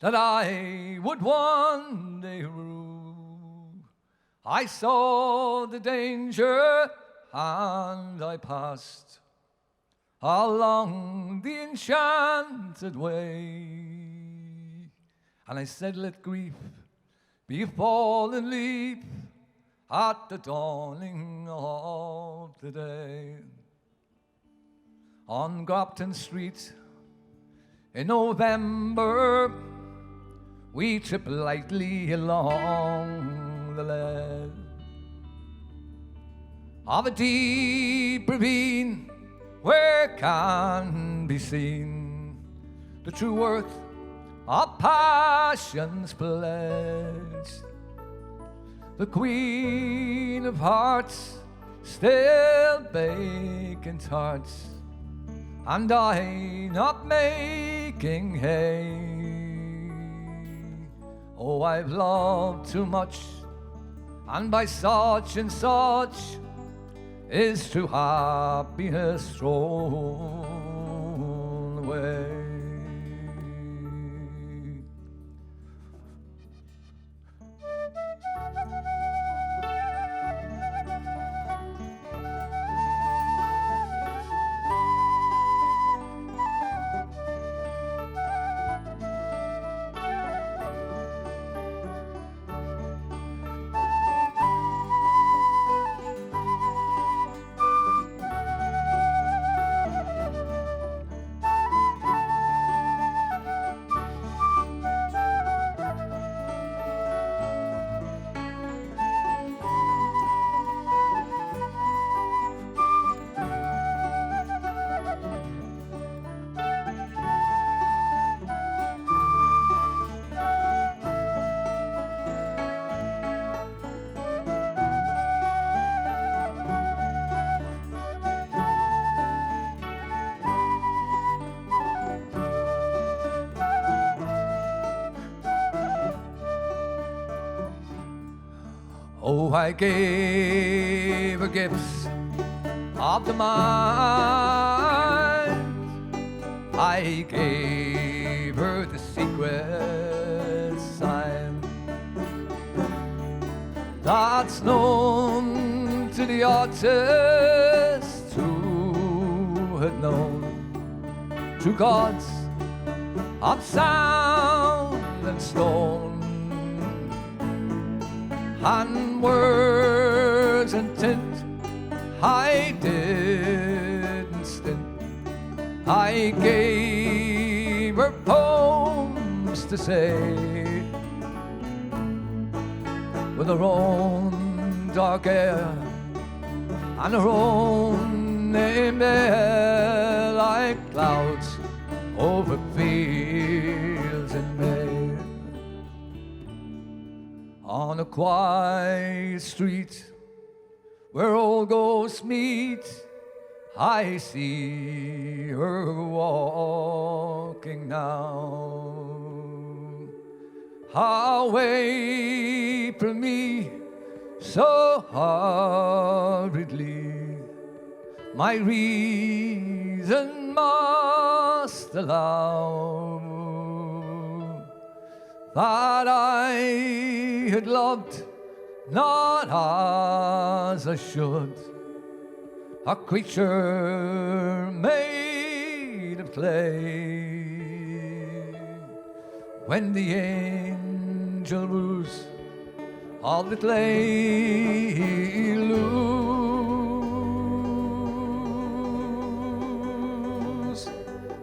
that I would one day rue. I saw the danger and I passed along the enchanted way, and I said, let grief be a fallen leaf at the dawning of the day. On Grafton Street in November, we trip lightly along the lead of a deep ravine where can be seen the true worth of passion's pledge. The Queen of Hearts still vacant hearts, and I not making hay. Oh, I've loved too much, and by such and such is true happiness thrown away. Oh, I gave her gifts of the mind. I gave her the secret sign that's known to the artist who had known true gods of sound and stone, and words and tint I didn't stint. I gave her poems to say with her own dark air and her own name there, like clouds over fields in May. On a quiet street where old ghosts meet, I see her walking now, away from me so hurriedly. My reason must allow that I had loved not as I should, a creature made of clay. when the angel woos all that lay loose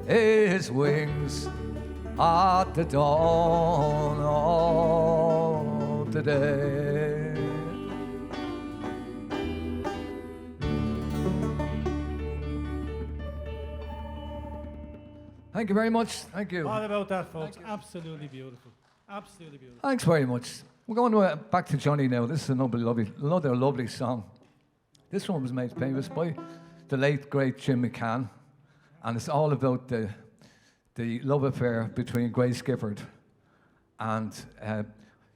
his wings at the dawn of the day. Thank you very much. Thank you. What about that, folks? Absolutely beautiful. Absolutely beautiful. Thanks very much. We're going back to Johnny now. This is another lovely song. This one was made famous by the late, great Jim McCann. And it's all about the love affair between Grace Gifford and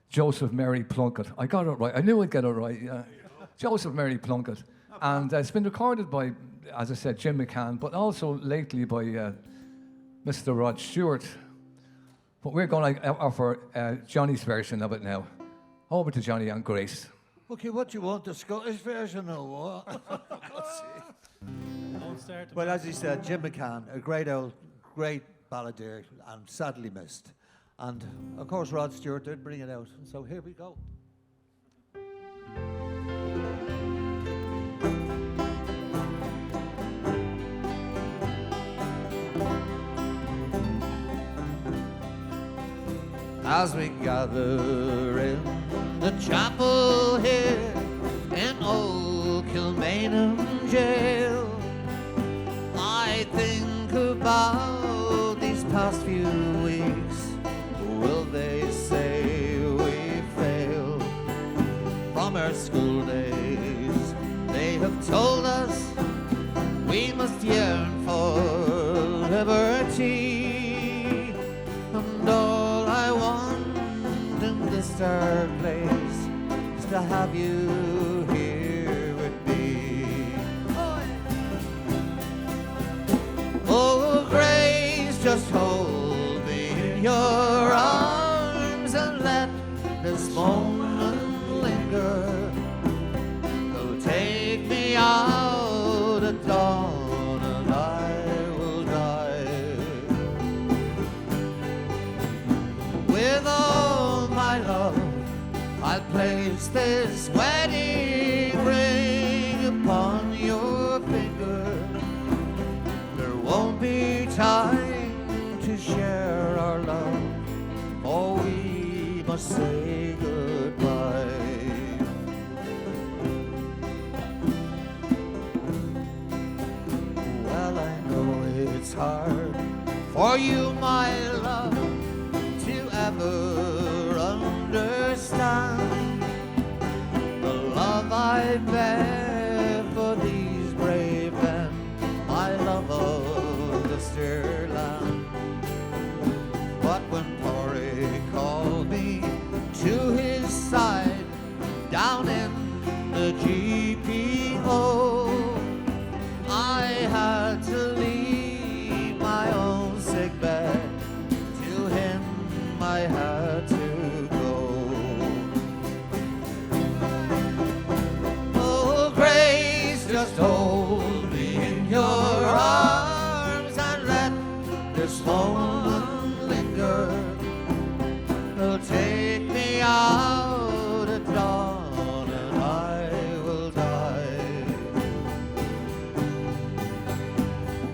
Joseph Mary Plunkett. I got it right. I knew I'd get it right. Yeah. Joseph Mary Plunkett. And it's been recorded by, as I said, Jim McCann, but also lately by Mr. Rod Stewart. But we're going to offer Johnny's version of it now. Over to Johnny and Grace. Okay, what do you want, the Scottish version or what? Well, as he said, Jim McCann, a great balladeer, and sadly missed. And of course, Rod Stewart did bring it out. So here we go. As we gather in the chapel here in Old Kilmainham jail, I think about these past few weeks. Will they say we failed? From our school days, they have told us we must yearn for liberty. And all I want in this dark place is to have you here with me. Oh, Grace, just hold me in your arms and let this moment linger. Go take me out at dawn and I will die. With all my love, I'll place this wedding ring upon your finger. There won't be time to share our love, or we must say goodbye. Well, I know it's hard for you, my love, to ever understand the love I bear for these brave men, my love of the steer land. But when Porry called me to his side down in the GPO, I had to leave my own sick bed. To him I had to go. Oh, Grace, just hold me in your arms and let this moment linger. It'll take me out at dawn and I will die.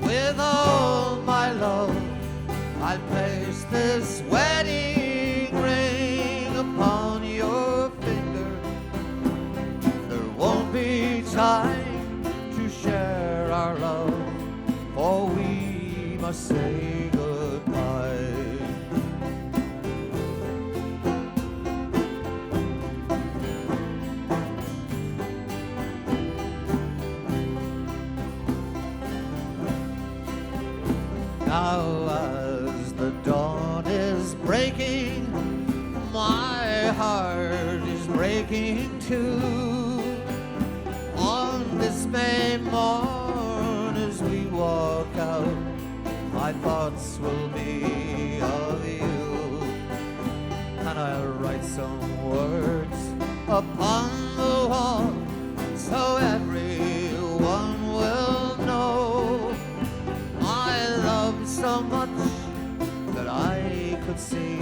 With all my love, I'll place this wedding ring upon your finger. There won't be time to share our love, for we must say goodbye. Now as the dawn is breaking, my heart is breaking too. On this May morn as we walk out, my thoughts will be of you. And I'll write some words upon the wall so everyone will know I love so much that I could could see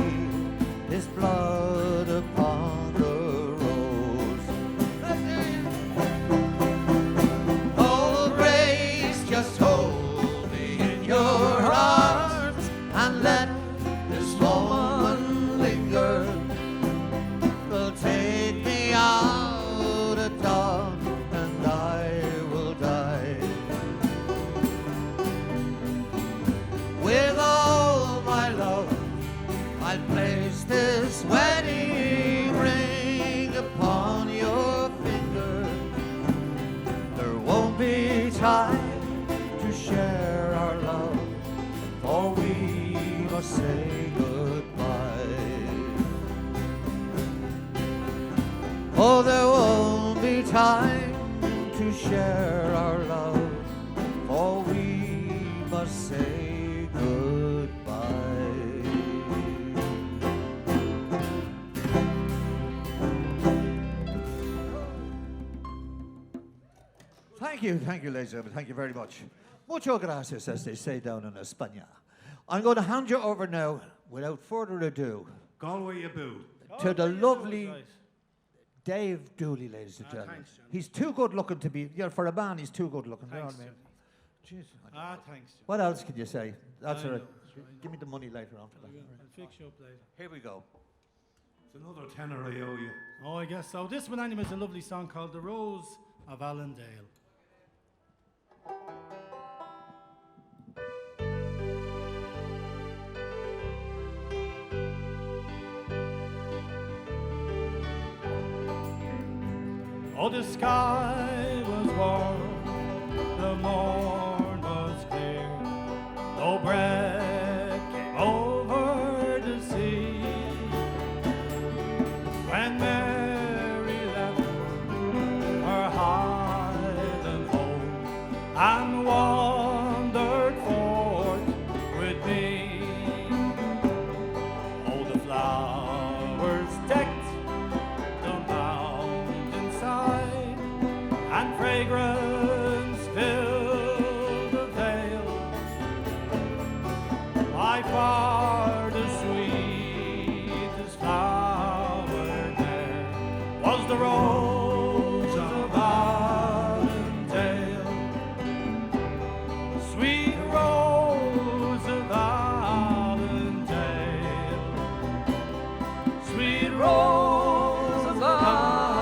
his blood upon the rose. Oh, Grace, just hold me in your arms and let this moment linger. Will take me out at dawn and I will die. With all my love, I'll place this wedding ring upon your finger. There won't be time to share our love, for we must say goodbye. Oh, there won't be time to share our love, for we must say goodbye. Thank you, ladies and gentlemen. Thank you very much. Mucho gracias, as they say down in España. I'm going to hand you over now, without further ado, Galway Abu. to the lovely Dave Dooley, ladies and gentlemen. Thanks, John. He's too good looking to be, for a man, he's too good looking. You know what I mean? Jeez. Thanks. What else can you say? That's I all right. know, that's right. Give me the money later on for that. I'll fix you up later. Here we go. It's another tenner I owe you. Oh, I guess so. This one anyway is a lovely song called The Rose of Allendale. Oh, the sky was warm, the morn was clear, no breath came over the sea. When Mary left her Highland home and wandered forth with me, oh, the flowers decked the mountainside, and fragrance filled the vale. By far the sweetest flower there was the rose of Allendale. Sweet rose of Allendale. Sweet rose of Allendale.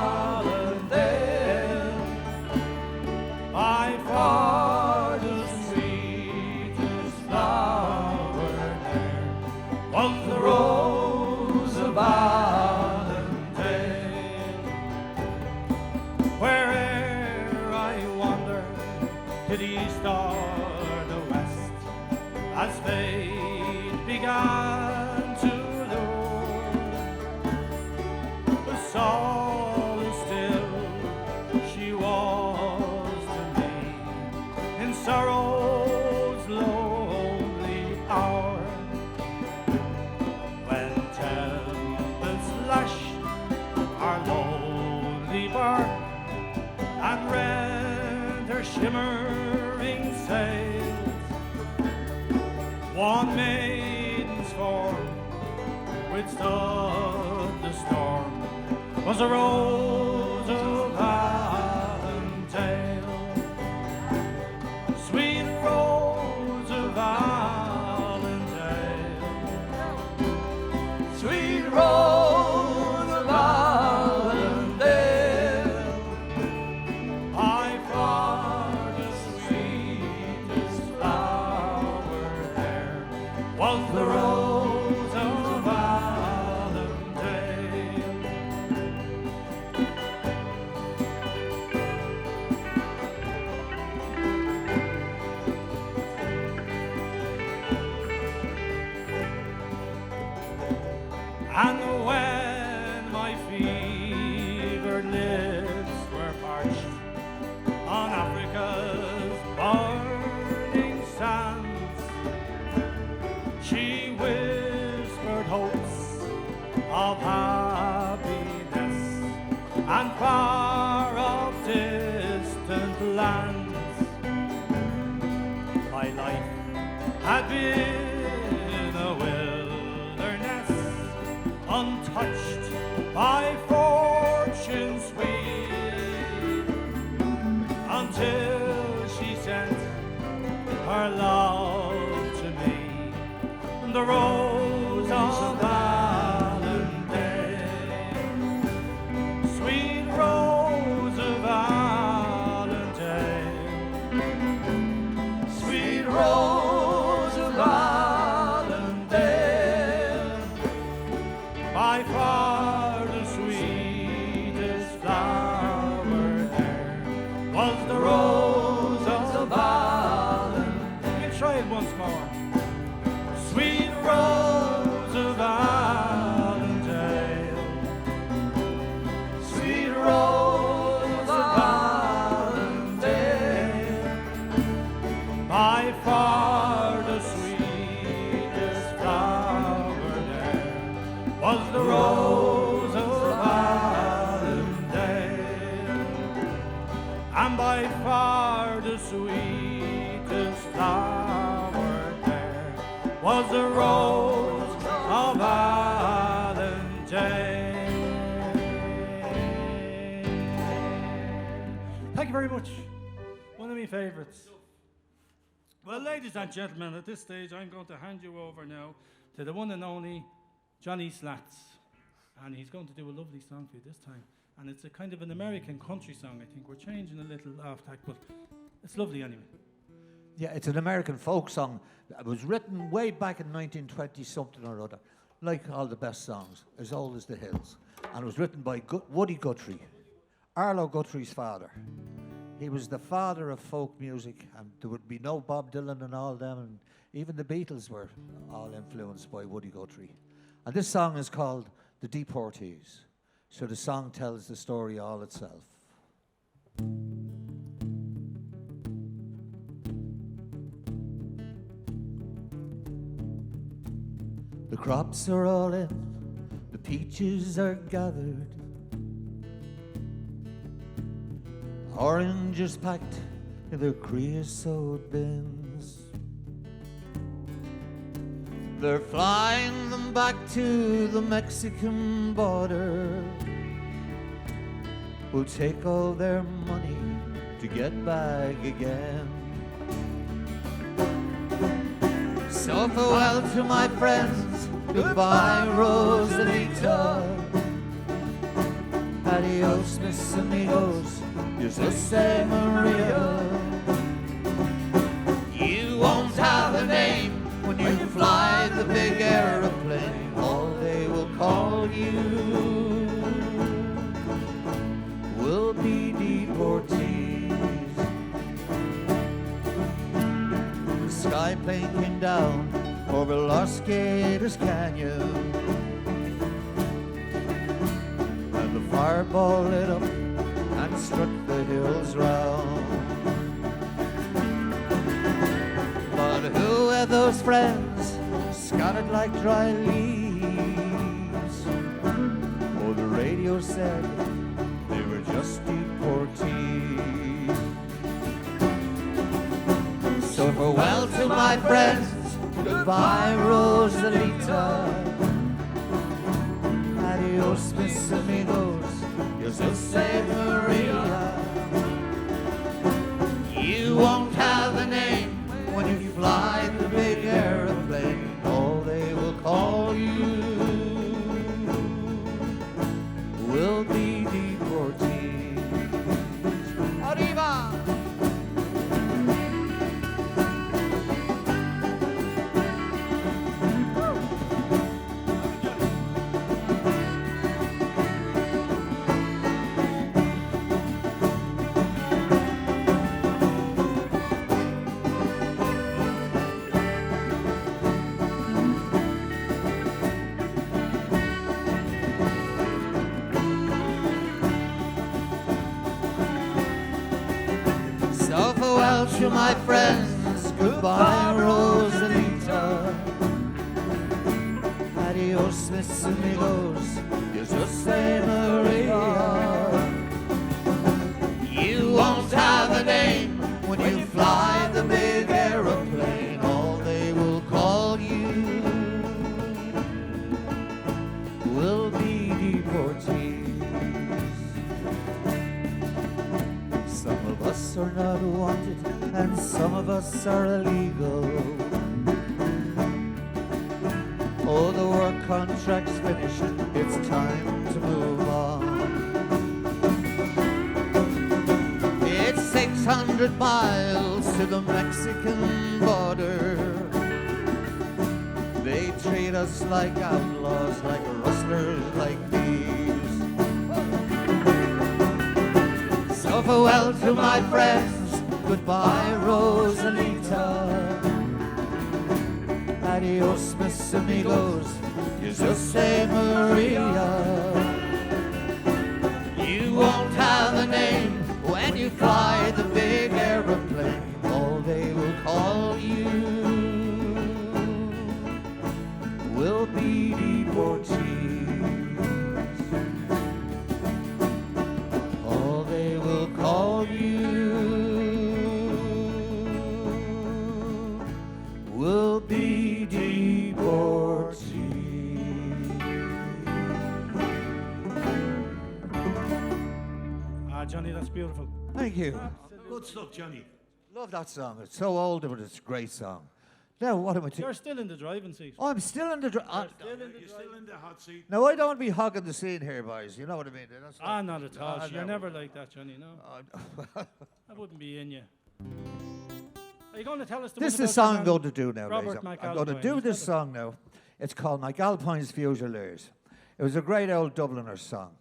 By far the sweetest flower there was the rose of Allendale. Where'er I wander, to the east or the west, as fate began to lure, the soul is still she was to me in sorrow's lonely hour. When tempests lash our lonely bark and rend her shimmering sails, one maiden's form withstood the storm, was a rose of Allendale. Sweet rose of Allendale. Sweet rose of Allendale. By far the sweetest flower there was the rose of Allendale. And when my fevered lips were parched on Africa's burning sands, she whispered hopes of happiness and far off distant lands. My life had been a wilderness untouched by fortune's sweep, until she sent her love to me, the rose of Valentine, sweet rose of Valentine, sweet rose of Valentine, by far the sweetest flower there was the rose of Valentine. You try it once more. Sweet rose of Valentine, sweet rose of Valentine, by far the sweetest flower there was the rose of Valentine, and by far the sweetest flower there was the rose of Valentine. Thank you very much. One of my favourites. Well, ladies and gentlemen, at this stage, I'm going to hand you over now to the one and only Johnny Slater. And he's going to do a lovely song for you this time. And it's a kind of an American country song, I think. We're changing a little off tack, but it's lovely anyway. Yeah, it's an American folk song. It was written way back in 1920 something or other, like all the best songs, as old as the hills. And it was written by Woody Guthrie, Arlo Guthrie's father. He was the father of folk music, and there would be no Bob Dylan and all them, and even the Beatles were all influenced by Woody Guthrie. And this song is called The Deportees. So the song tells the story all itself. The crops are all in, the peaches are gathered, oranges packed in their creosote bins. They're flying them back to the Mexican border. We'll take all their money to get back again. So farewell to my friends, goodbye Rosalita. Adios mis amigos, Jose Maria. You won't have a name when you fly the big aeroplane. All they will call you will be deportees. The sky plane came down over Los Gatos Canyon, and the fireball lit up and struck the hills round. But who were those friends scattered like dry leaves? Oh, the radio said they were just deportees. So farewell to my friends, goodbye Rosalita. Adios mis amigos, Jose Maria. You won't have a name when you fly the big aeroplane. All they will call you will be deportees. Arriba! So farewell to my friends, goodbye Rosalita. Adios mis amigos, Jose Maria. You won't have a name when you fly the big aeroplane. All they will call you will and some of us are illegal. Oh, the work contract's finished, it's time to move on. It's 600 miles to the Mexican border. They treat us like outlaws, like rustlers, like thieves. So farewell to my friends, goodbye Rosalita. Adios, mis amigos, Jose Maria. You won't have a name when you fly the big aeroplane. All they will call you will be deportees. All they will call you will be deportees. Johnny, that's beautiful. Thank you. Good stuff, Johnny. Love that song. It's so old, but it's a great song. Now, what am I doing? You're still in the driving seat. Oh, I'm still in the... You're still in the hot seat. Now, I don't want to be hogging the scene here, boys. You know what I mean? That's Not at all. You're never like that, Johnny, no. Oh, I wouldn't be in you. Are you going to tell us the This is one the about song your I'm man, going to do now, Robert ladies. I'm going to McAlpine? do Is this that song now. It's called McAlpine's Fusiliers. It was a great old Dubliner song.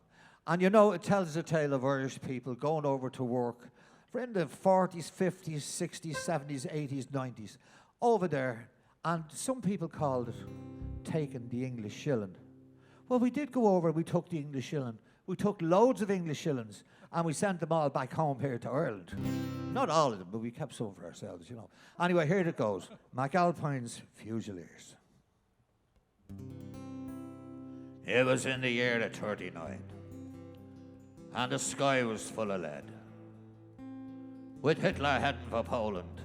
And you know, it tells the tale of Irish people going over to work for in the 40s, 50s, 60s, 70s, 80s, 90s, over there. And some people called it taking the English shilling. Well, we did go over, we took the English shilling. We took loads of English shillings and we sent them all back home here to Ireland. Not all of them, but we kept some for ourselves, you know. Anyway, here it goes. McAlpine's Fusiliers. It was in the year of 39, and the sky was full of lead, with Hitler heading for Poland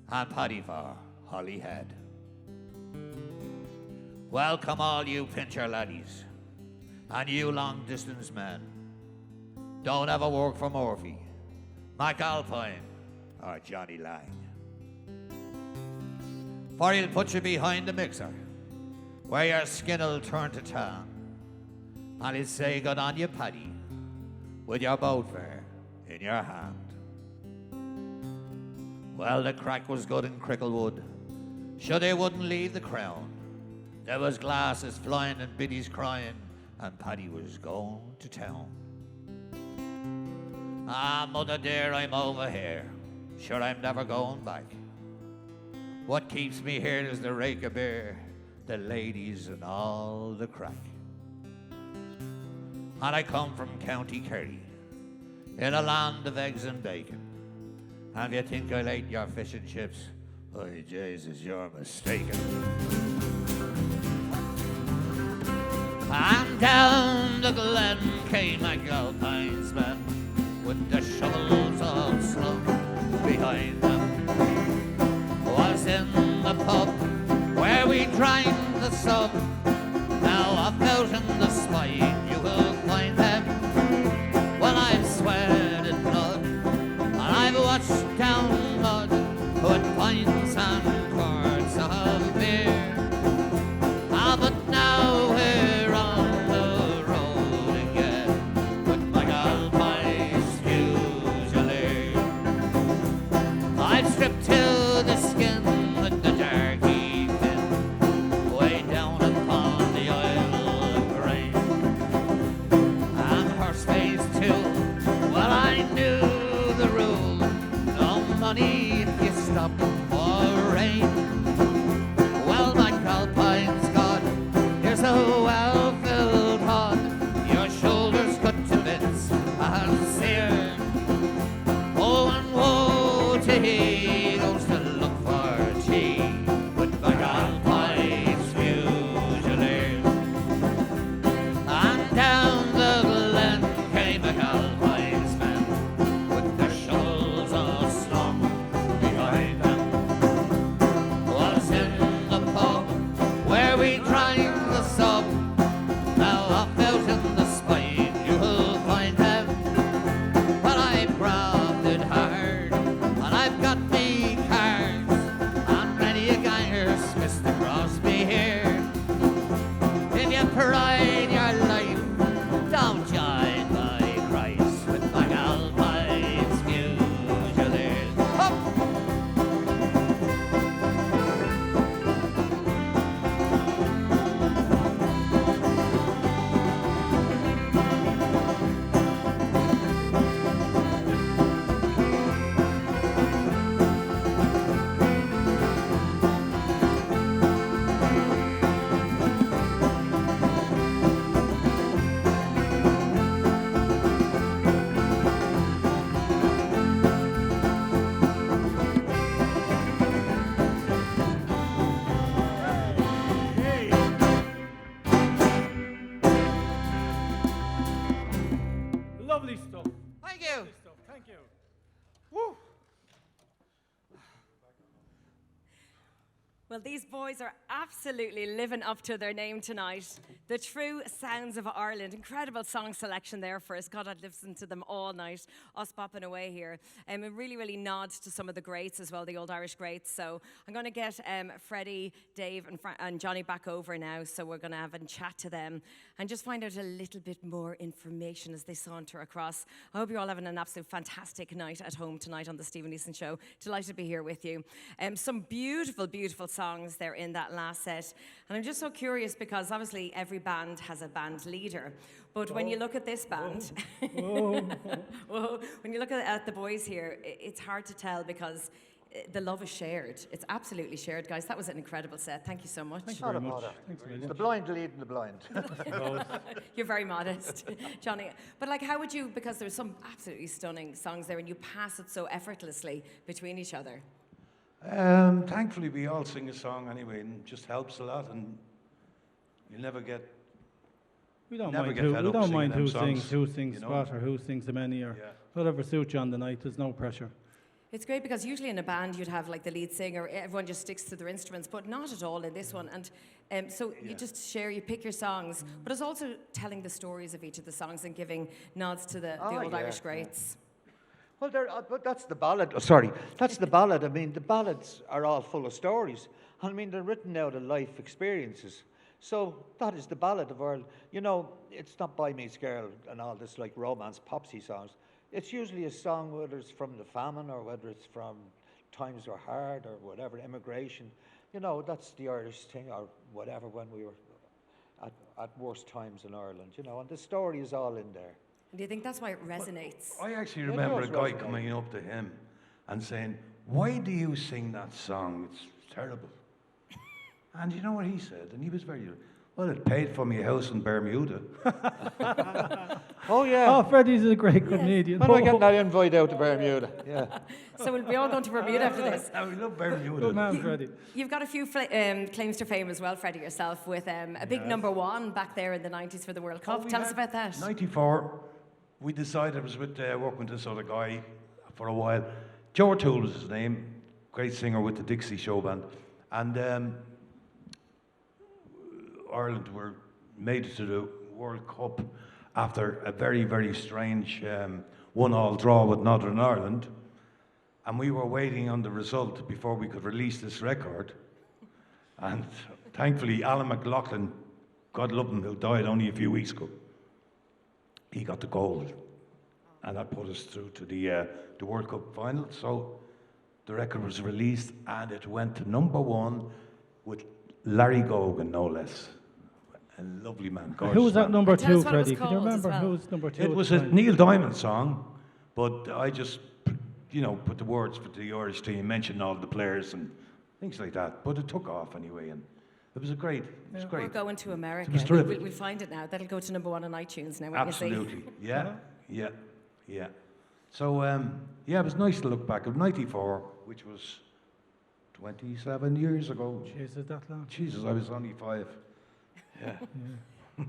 and Paddy for Holyhead. Welcome all you pincher laddies and you long distance men. Don't ever work for Murphy, McAlpine or Johnny Lang, for he'll put you behind the mixer where your skin'll turn to tan, and he'll say good on you Paddy with your boat fare in your hand. Well, the crack was good in Cricklewood, sure they wouldn't leave the crown. There was glasses flying and biddies crying, and Paddy was going to town. Ah, mother dear, I'm over here, sure I'm never going back. What keeps me here is the rake of beer, the ladies and all the crack. And I come from County Kerry, in a land of eggs and bacon. And if you think I'll eat your fish and chips, oh Jesus, you're mistaken. And down the glen came McAlpine's men, with the shovels all slung behind them. Was in the pub where we drank the sub. Now up out in the spine you will find them. Well, I've sweated blood and I've watched down mud, put pints and quarts of beer. Ah, but now we're on the road again with McAlpine's Fusiliers. I've stripped till the skin with the darky fin, way down upon the Isle of Grain. pride your life. Don't join my Christ with my alpine fusiliers. Up! Lovely stuff. Thank you. Lovely stuff. Thank you. Woo. Well, these boys are absolutely living up to their name tonight. The true sounds of Ireland. Incredible song selection there for us. God, I'd listen to them all night, us bopping away here. It really, really nods to some of the greats as well, the old Irish greats. So I'm going to get Freddie, Dave, and Johnny back over now. So we're going to have a chat to them and just find out a little bit more information as they saunter across. I hope you're all having an absolute fantastic night at home tonight on the Stephen Leeson Show. Delighted to be here with you. Some beautiful, beautiful songs there in that last set. And I'm just so curious because obviously every band has a band leader. But when you look at this band, whoa, when you look at the boys here, it's hard to tell because the love is shared. It's absolutely shared, guys. That was an incredible set. Thank you so much. Thank you very much. Thanks very much. The blind leading the blind. You're very modest, Johnny. But like, how would you, because there's some absolutely stunning songs there and you pass it so effortlessly between each other. Thankfully, we all sing a song anyway, and it just helps a lot. And you never get. We don't Never mind get who, fed we up don't singing mind them who songs, sings, who sings you know? what, or who sings the many, or Yeah. whatever suits you on the night. There's no pressure. It's great because usually in a band you'd have like the lead singer, everyone just sticks to their instruments, but not at all in this one. And so you just share, you pick your songs, but it's also telling the stories of each of the songs and giving nods to the old Irish greats. Well, but that's the ballad. Oh, sorry, that's the ballad. I mean, the ballads are all full of stories. I mean, they're written out of life experiences. So that is the ballad of Ireland. You know, it's not Boy Meets Girl and all this like romance popsy songs. It's usually a song, whether it's from the famine or whether it's from times were hard or whatever, immigration. You know, that's the Irish thing or whatever when we were at worst times in Ireland, you know, and the story is all in there. Do you think that's why it resonates? I actually It remember a does guy resonate. coming up to him and saying, "Why do you sing that song? It's terrible." And you know what he said? And he was very, well, it paid for me a house in Bermuda. Oh, yeah. Oh, Freddie's a great comedian. When am I getting that invite out to Bermuda? Yeah. So we'll be all going to Bermuda after this. I love Bermuda. Good man, Freddie. You've got a few claims to fame as well, Freddie, yourself, with a big #1 back there in the 90s for the World Cup. Tell us about that. 94, we decided, I was with working with this other guy for a while. Joe O'Toole was his name, great singer with the Dixie Show Band. And Ireland were made it to the World Cup after a very, very strange 1-1 draw with Northern Ireland. And we were waiting on the result before we could release this record. And thankfully, Alan McLaughlin, God love him, who died only a few weeks ago, he got the goal. And that put us through to the World Cup final. So the record was released and it went to #1 with Larry Gogan, no less. A lovely man. Who was that man. number Tell us two, what it was Freddie? Can you called as remember well. who was number two? It at was the a time? Neil Diamond song, but I just, put the words for the Irish team, mentioned all the players and things like that. But it took off anyway, and it was great. It was We're great. going to America. It was terrific. We'll find it now. That'll go to #1 on iTunes now. Won't you see? Absolutely. Yeah. So, it was nice to look back at 94, which was 27 years ago. Jesus, that long. Jesus, I was only 5. Yeah.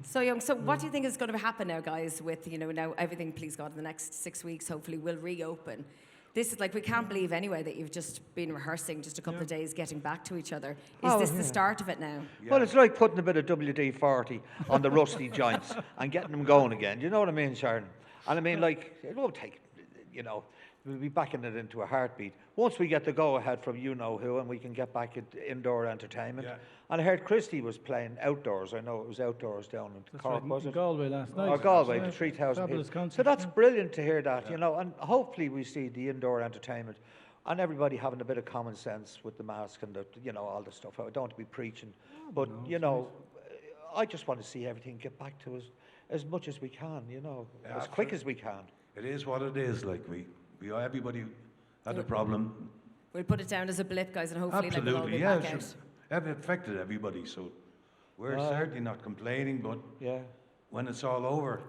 So young. So what do you think is going to happen now, guys? With now everything, please God, in the next 6 weeks, hopefully, will reopen. This is like, we can't believe anyway that you've just been rehearsing just a couple of days, getting back to each other. Is this the start of it now? Well, it's like putting a bit of WD-40 on the rusty joints and getting them going again. You know what I mean, Sharon? And I mean, like, it won't take, we'll be backing it into a heartbeat. Once we get the go-ahead from you-know-who and we can get back into indoor entertainment. Yeah. And I heard Christie was playing outdoors. I know it was outdoors down in Cork, was it? Galway last night. Or Galway, Yeah, 3,000 fabulous people. concert, So that's yeah. brilliant to hear that, you know, and hopefully we see the indoor entertainment and everybody having a bit of common sense with the mask and the, you know, all the stuff. I don't want to be preaching, but, you know, I just want to see everything get back to us as much as we can, you know, as quick as we can. It is what it is. Like we everybody had a problem. We'll put it down as a blip, guys, and hopefully like, we'll all Absolutely, be yeah. back Sure. out. It affected everybody, so we're certainly not complaining. But Yeah. when it's all over,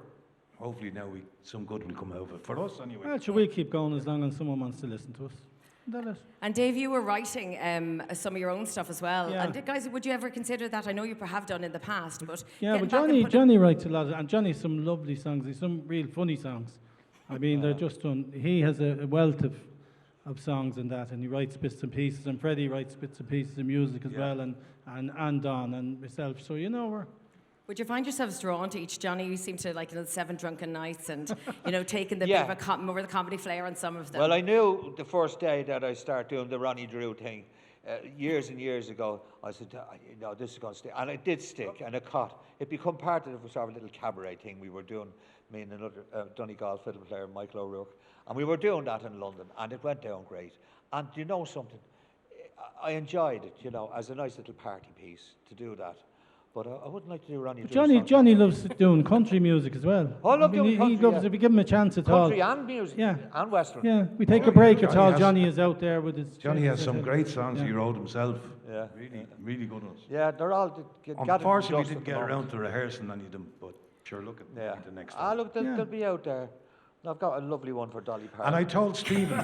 hopefully now some good will come out of it for us anyway. Well, should we keep going as long as someone wants to listen to us? Isn't that it? And Dave, you were writing some of your own stuff as well. Yeah. And guys, would you ever consider that? I know you have done in the past, but Yeah, getting but back and putting- Johnny writes a lot, and Johnny's some lovely songs. He's some real funny songs. I mean, they're just done. He has a wealth of songs and that, and he writes bits and pieces. And Freddy writes bits and pieces of music as well, and Don and myself. So you know Would you find yourselves drawn to each? Johnny, you seem to like, you know, the 7 Drunken Nights and, you know, taking the Yeah. bit of more of the comedy flair on some of them. Well, I knew the first day that I started doing the Ronnie Drew thing, years and years ago, I said, you know, this is going to stick. And it did stick, and it caught. It became part of the sort of little cabaret thing we were doing, me and another Donegal fiddle player, Michael O'Rourke. And we were doing that in London, and it went down great. And you know something? I enjoyed it, you know, as a nice little party piece to do that. But I wouldn't like to do Ronnie Drew songs. Johnny loves doing country music as well. Oh, I love doing country, He loves yeah. if we give him a chance at all. Country and music, Yeah. and Western. Yeah, we take a break at Johnny all. has- Johnny is out there with his. Johnny has some great songs he wrote himself. Yeah. Really good ones. Yeah, they're all Unfortunately, we dust didn't at the get moment. around to rehearsing any of them, but sure, look at Yeah. the next Ah, one. look, they'll be out there. I've got a lovely one for Dolly Parton. And I told Stephen,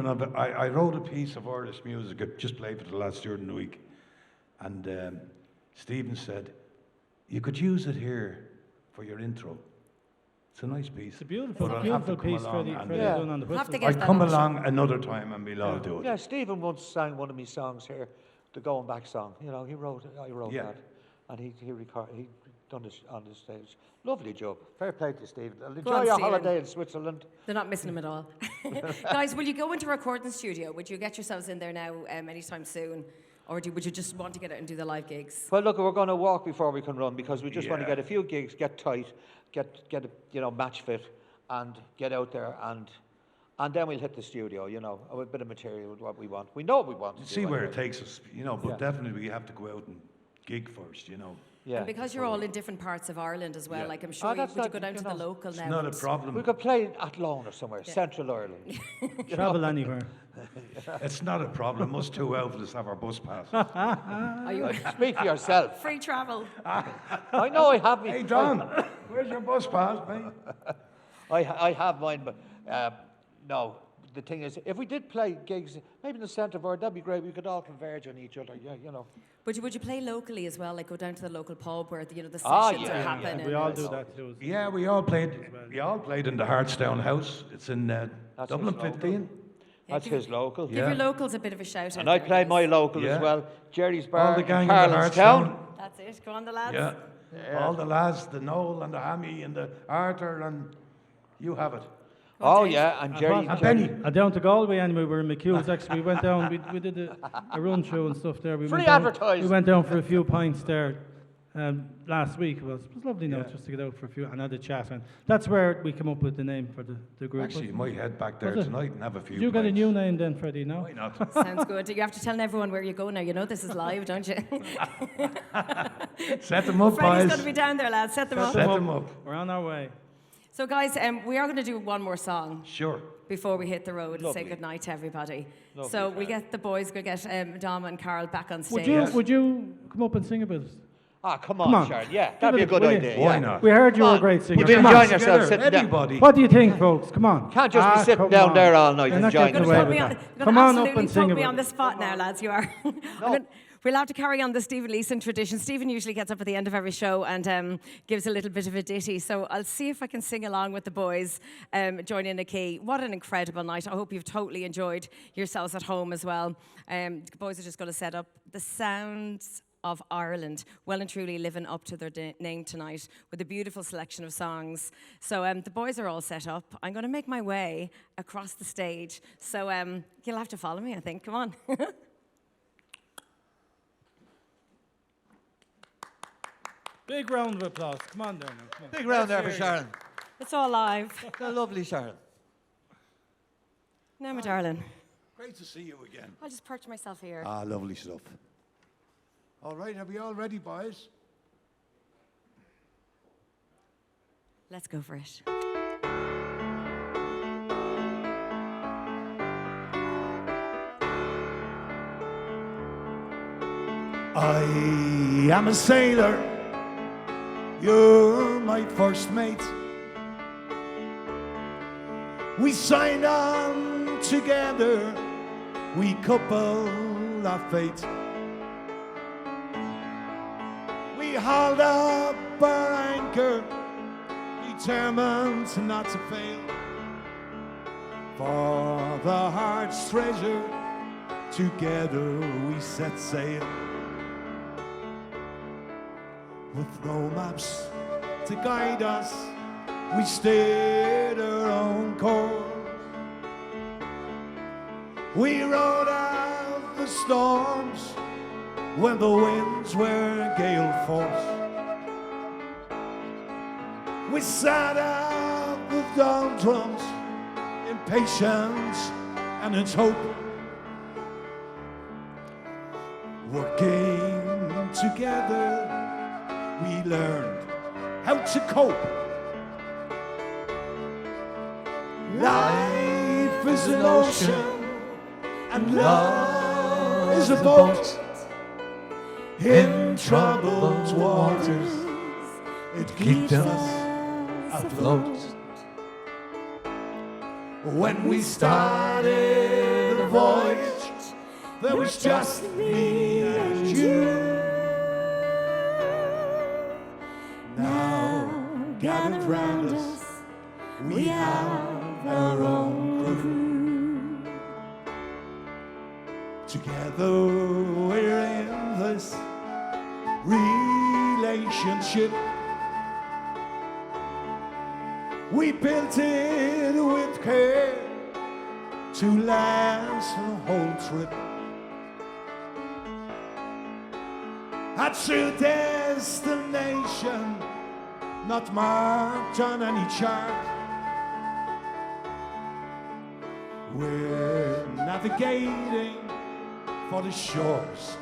I wrote a piece of Irish music. I just played for the lads during the week, and Stephen said, "You could use it here for your intro." It's a nice piece. It's a beautiful, But I'll have to beautiful come piece, along Freddie and, done on the We'll have to whistle. get I'll that come on the along another time and we'll all do it. Yeah, Stephen once sang one of my songs here, the Going Back song. You know, I wrote Yeah. that, and he done this on the stage. Lovely job. Fair play to Stephen. I'll Go enjoy on, your Stephen. holiday in Switzerland. They're not missing him at all. Guys, will you go into a recording studio? Would you get yourselves in there now anytime soon? Or would you just want to get out and do the live gigs? Well, look, we're going to walk before we can run because we just want to Yeah. get a few gigs, get tight, get a, you know, match fit, and get out there and then we'll hit the studio. You know, a bit of material, what we want. We know what we want. To See do where anyway. it takes us, you know, but Yeah. definitely we have to go out and gig first, you know. Yeah. And because you're all in different parts of Ireland as well, Yeah. like I'm sure, that's would you not- go down you to the know, local It's now? not a and- problem. We could play at Lone or somewhere, Central Ireland. Travel anywhere. It's not a problem. Us two outfits have our bus pass. Are you Speak for yourself. free travel? I know I have me. Hey, Don, where's your bus pass, mate? I have mine, but no. The thing is, if we did play gigs, maybe in the centre of Ireland, that'd be great. We could all converge on each other. Yeah, you know. Would you play locally as well? Like go down to the local pub where the, you know, the Ah, sessions yeah, are yeah. happening? We all do that too. Yeah, we all played in the Hartstown House. It's in Dublin his local. 15. That's his local. Give Yeah. your locals a bit of a shout out. And I there, play guys. my local Yeah. as well. Jerry's All Bar the in gang in the Carlinstown. Hartstown. That's it. Go on, the lads. Yeah. All the lads, the Noel and the Hammy and the Arthur, and you have it. Oh yeah, and Jerry. And Benny. down to Galway anyway, we were in McHugh's actually. We went down, we did a run through and stuff there. We Free went down, advertising. We went down for a few pints there last week. It was lovely night Yeah. just to get out for a few and had a chat. And that's where we come up with the name for the group. Actually, you might head back there Was it? tonight and have a few. You got a pints. new name then, Freddie, no? Why not? Sounds good. You have to tell everyone where you go now. You know this is live, don't you? Set them up, Freddie's boys. going to be down there, lads. Set them up. Set them up. We're on our way. So, guys, we are going to do one more song Sure. before we hit the road and say Lovely. goodnight to everybody. Lovely, So we Fran. get the boys, we'll get Dom and Carl back on Would stage. you, Yes. would you come up and sing a bit? Ah, come Come on, on. Sharon. Yeah, Give that'd be it a good will you? idea. Why yeah. not? We heard you were a Come on. great singer. You've been Come on. enjoying yourself Together, sitting down. everybody. What do you think, folks? Come on. Can't just be Ah, sitting come down on. there all night You're not enjoying getting You're away going with to that. put me Come on, on absolutely up and sing put a me bit. on the spot now, lads. You are. We'll have to carry on the Stephen Leeson tradition. Stephen usually gets up at the end of every show and gives a little bit of a ditty. So I'll see if I can sing along with the boys, join in a key. What an incredible night. I hope you've totally enjoyed yourselves at home as well. The boys are just going to set up the sounds of Ireland, well and truly living up to their name tonight with a beautiful selection of songs. So the boys are all set up. I'm going to make my way across the stage. So you'll have to follow me, I think. Come on. Big round of applause. Come on there now. Come on. Big round there for Let's hear Sharon. It's all live. The lovely Sharon. Now, my darling, Great to see you again. I'll just perch myself here. Ah, lovely stuff. All right, are we all ready, boys? Let's go for it. I am a sailor, you're my first mate. We signed on together, we couple our fate. We hauled up our anchor, determined not to fail. For the heart's treasure, together we set sail. With no maps to guide us, we steered our own course. We rode out the storms when the winds were gale force. We sat out the doldrums in patience and in hope, working together. We learned how to cope. Life is an ocean and love is a boat. In troubled waters, it keeps us afloat. When we started the voyage, there was just me and you. Gathered round us, we have our own crew. Together we're in this relationship. We built it with care to last the whole trip. A true destination, not marked on any chart. We're navigating for the shores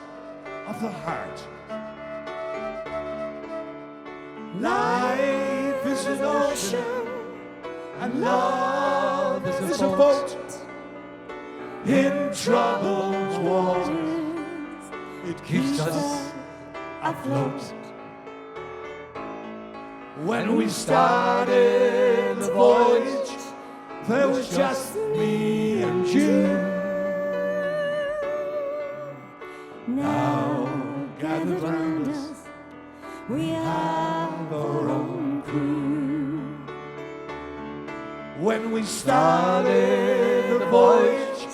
of the heart. Life is an ocean and love is a boat. In troubled waters, it keeps us afloat. When we started the voyage, there was just me and you. Now gathered round us, we have our own crew. When we started the voyage,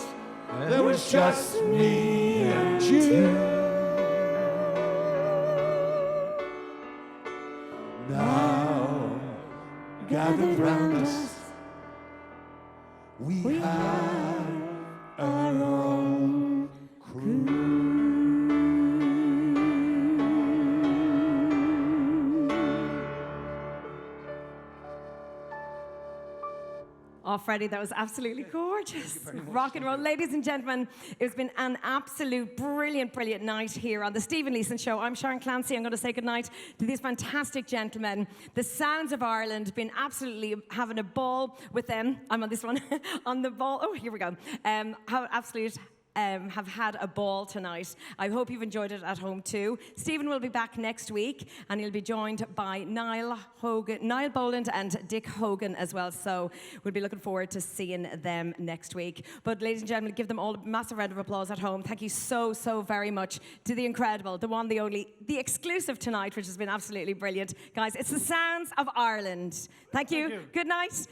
there was just me and you. Gathered round us, we have our own crew. Oh, Freddie, that was absolutely gorgeous. Rock and roll. Ladies and gentlemen, it's been an absolute brilliant, brilliant night here on the Stephen Leeson Show. I'm Sharon Clancy. I'm going to say goodnight to these fantastic gentlemen. The Sounds of Ireland, been absolutely having a ball with them. I'm on this one. On the ball. Oh, here we go. Have had a ball tonight. I hope you've enjoyed it at home too. Stephen will be back next week and he'll be joined by Niall Boland and Dick Hogan as well. So we'll be looking forward to seeing them next week. But ladies and gentlemen, give them all a massive round of applause at home. Thank you so, so very much to the incredible, the one, the only, the exclusive tonight, which has been absolutely brilliant. Guys, it's the Sounds of Ireland. Thank you. Good night.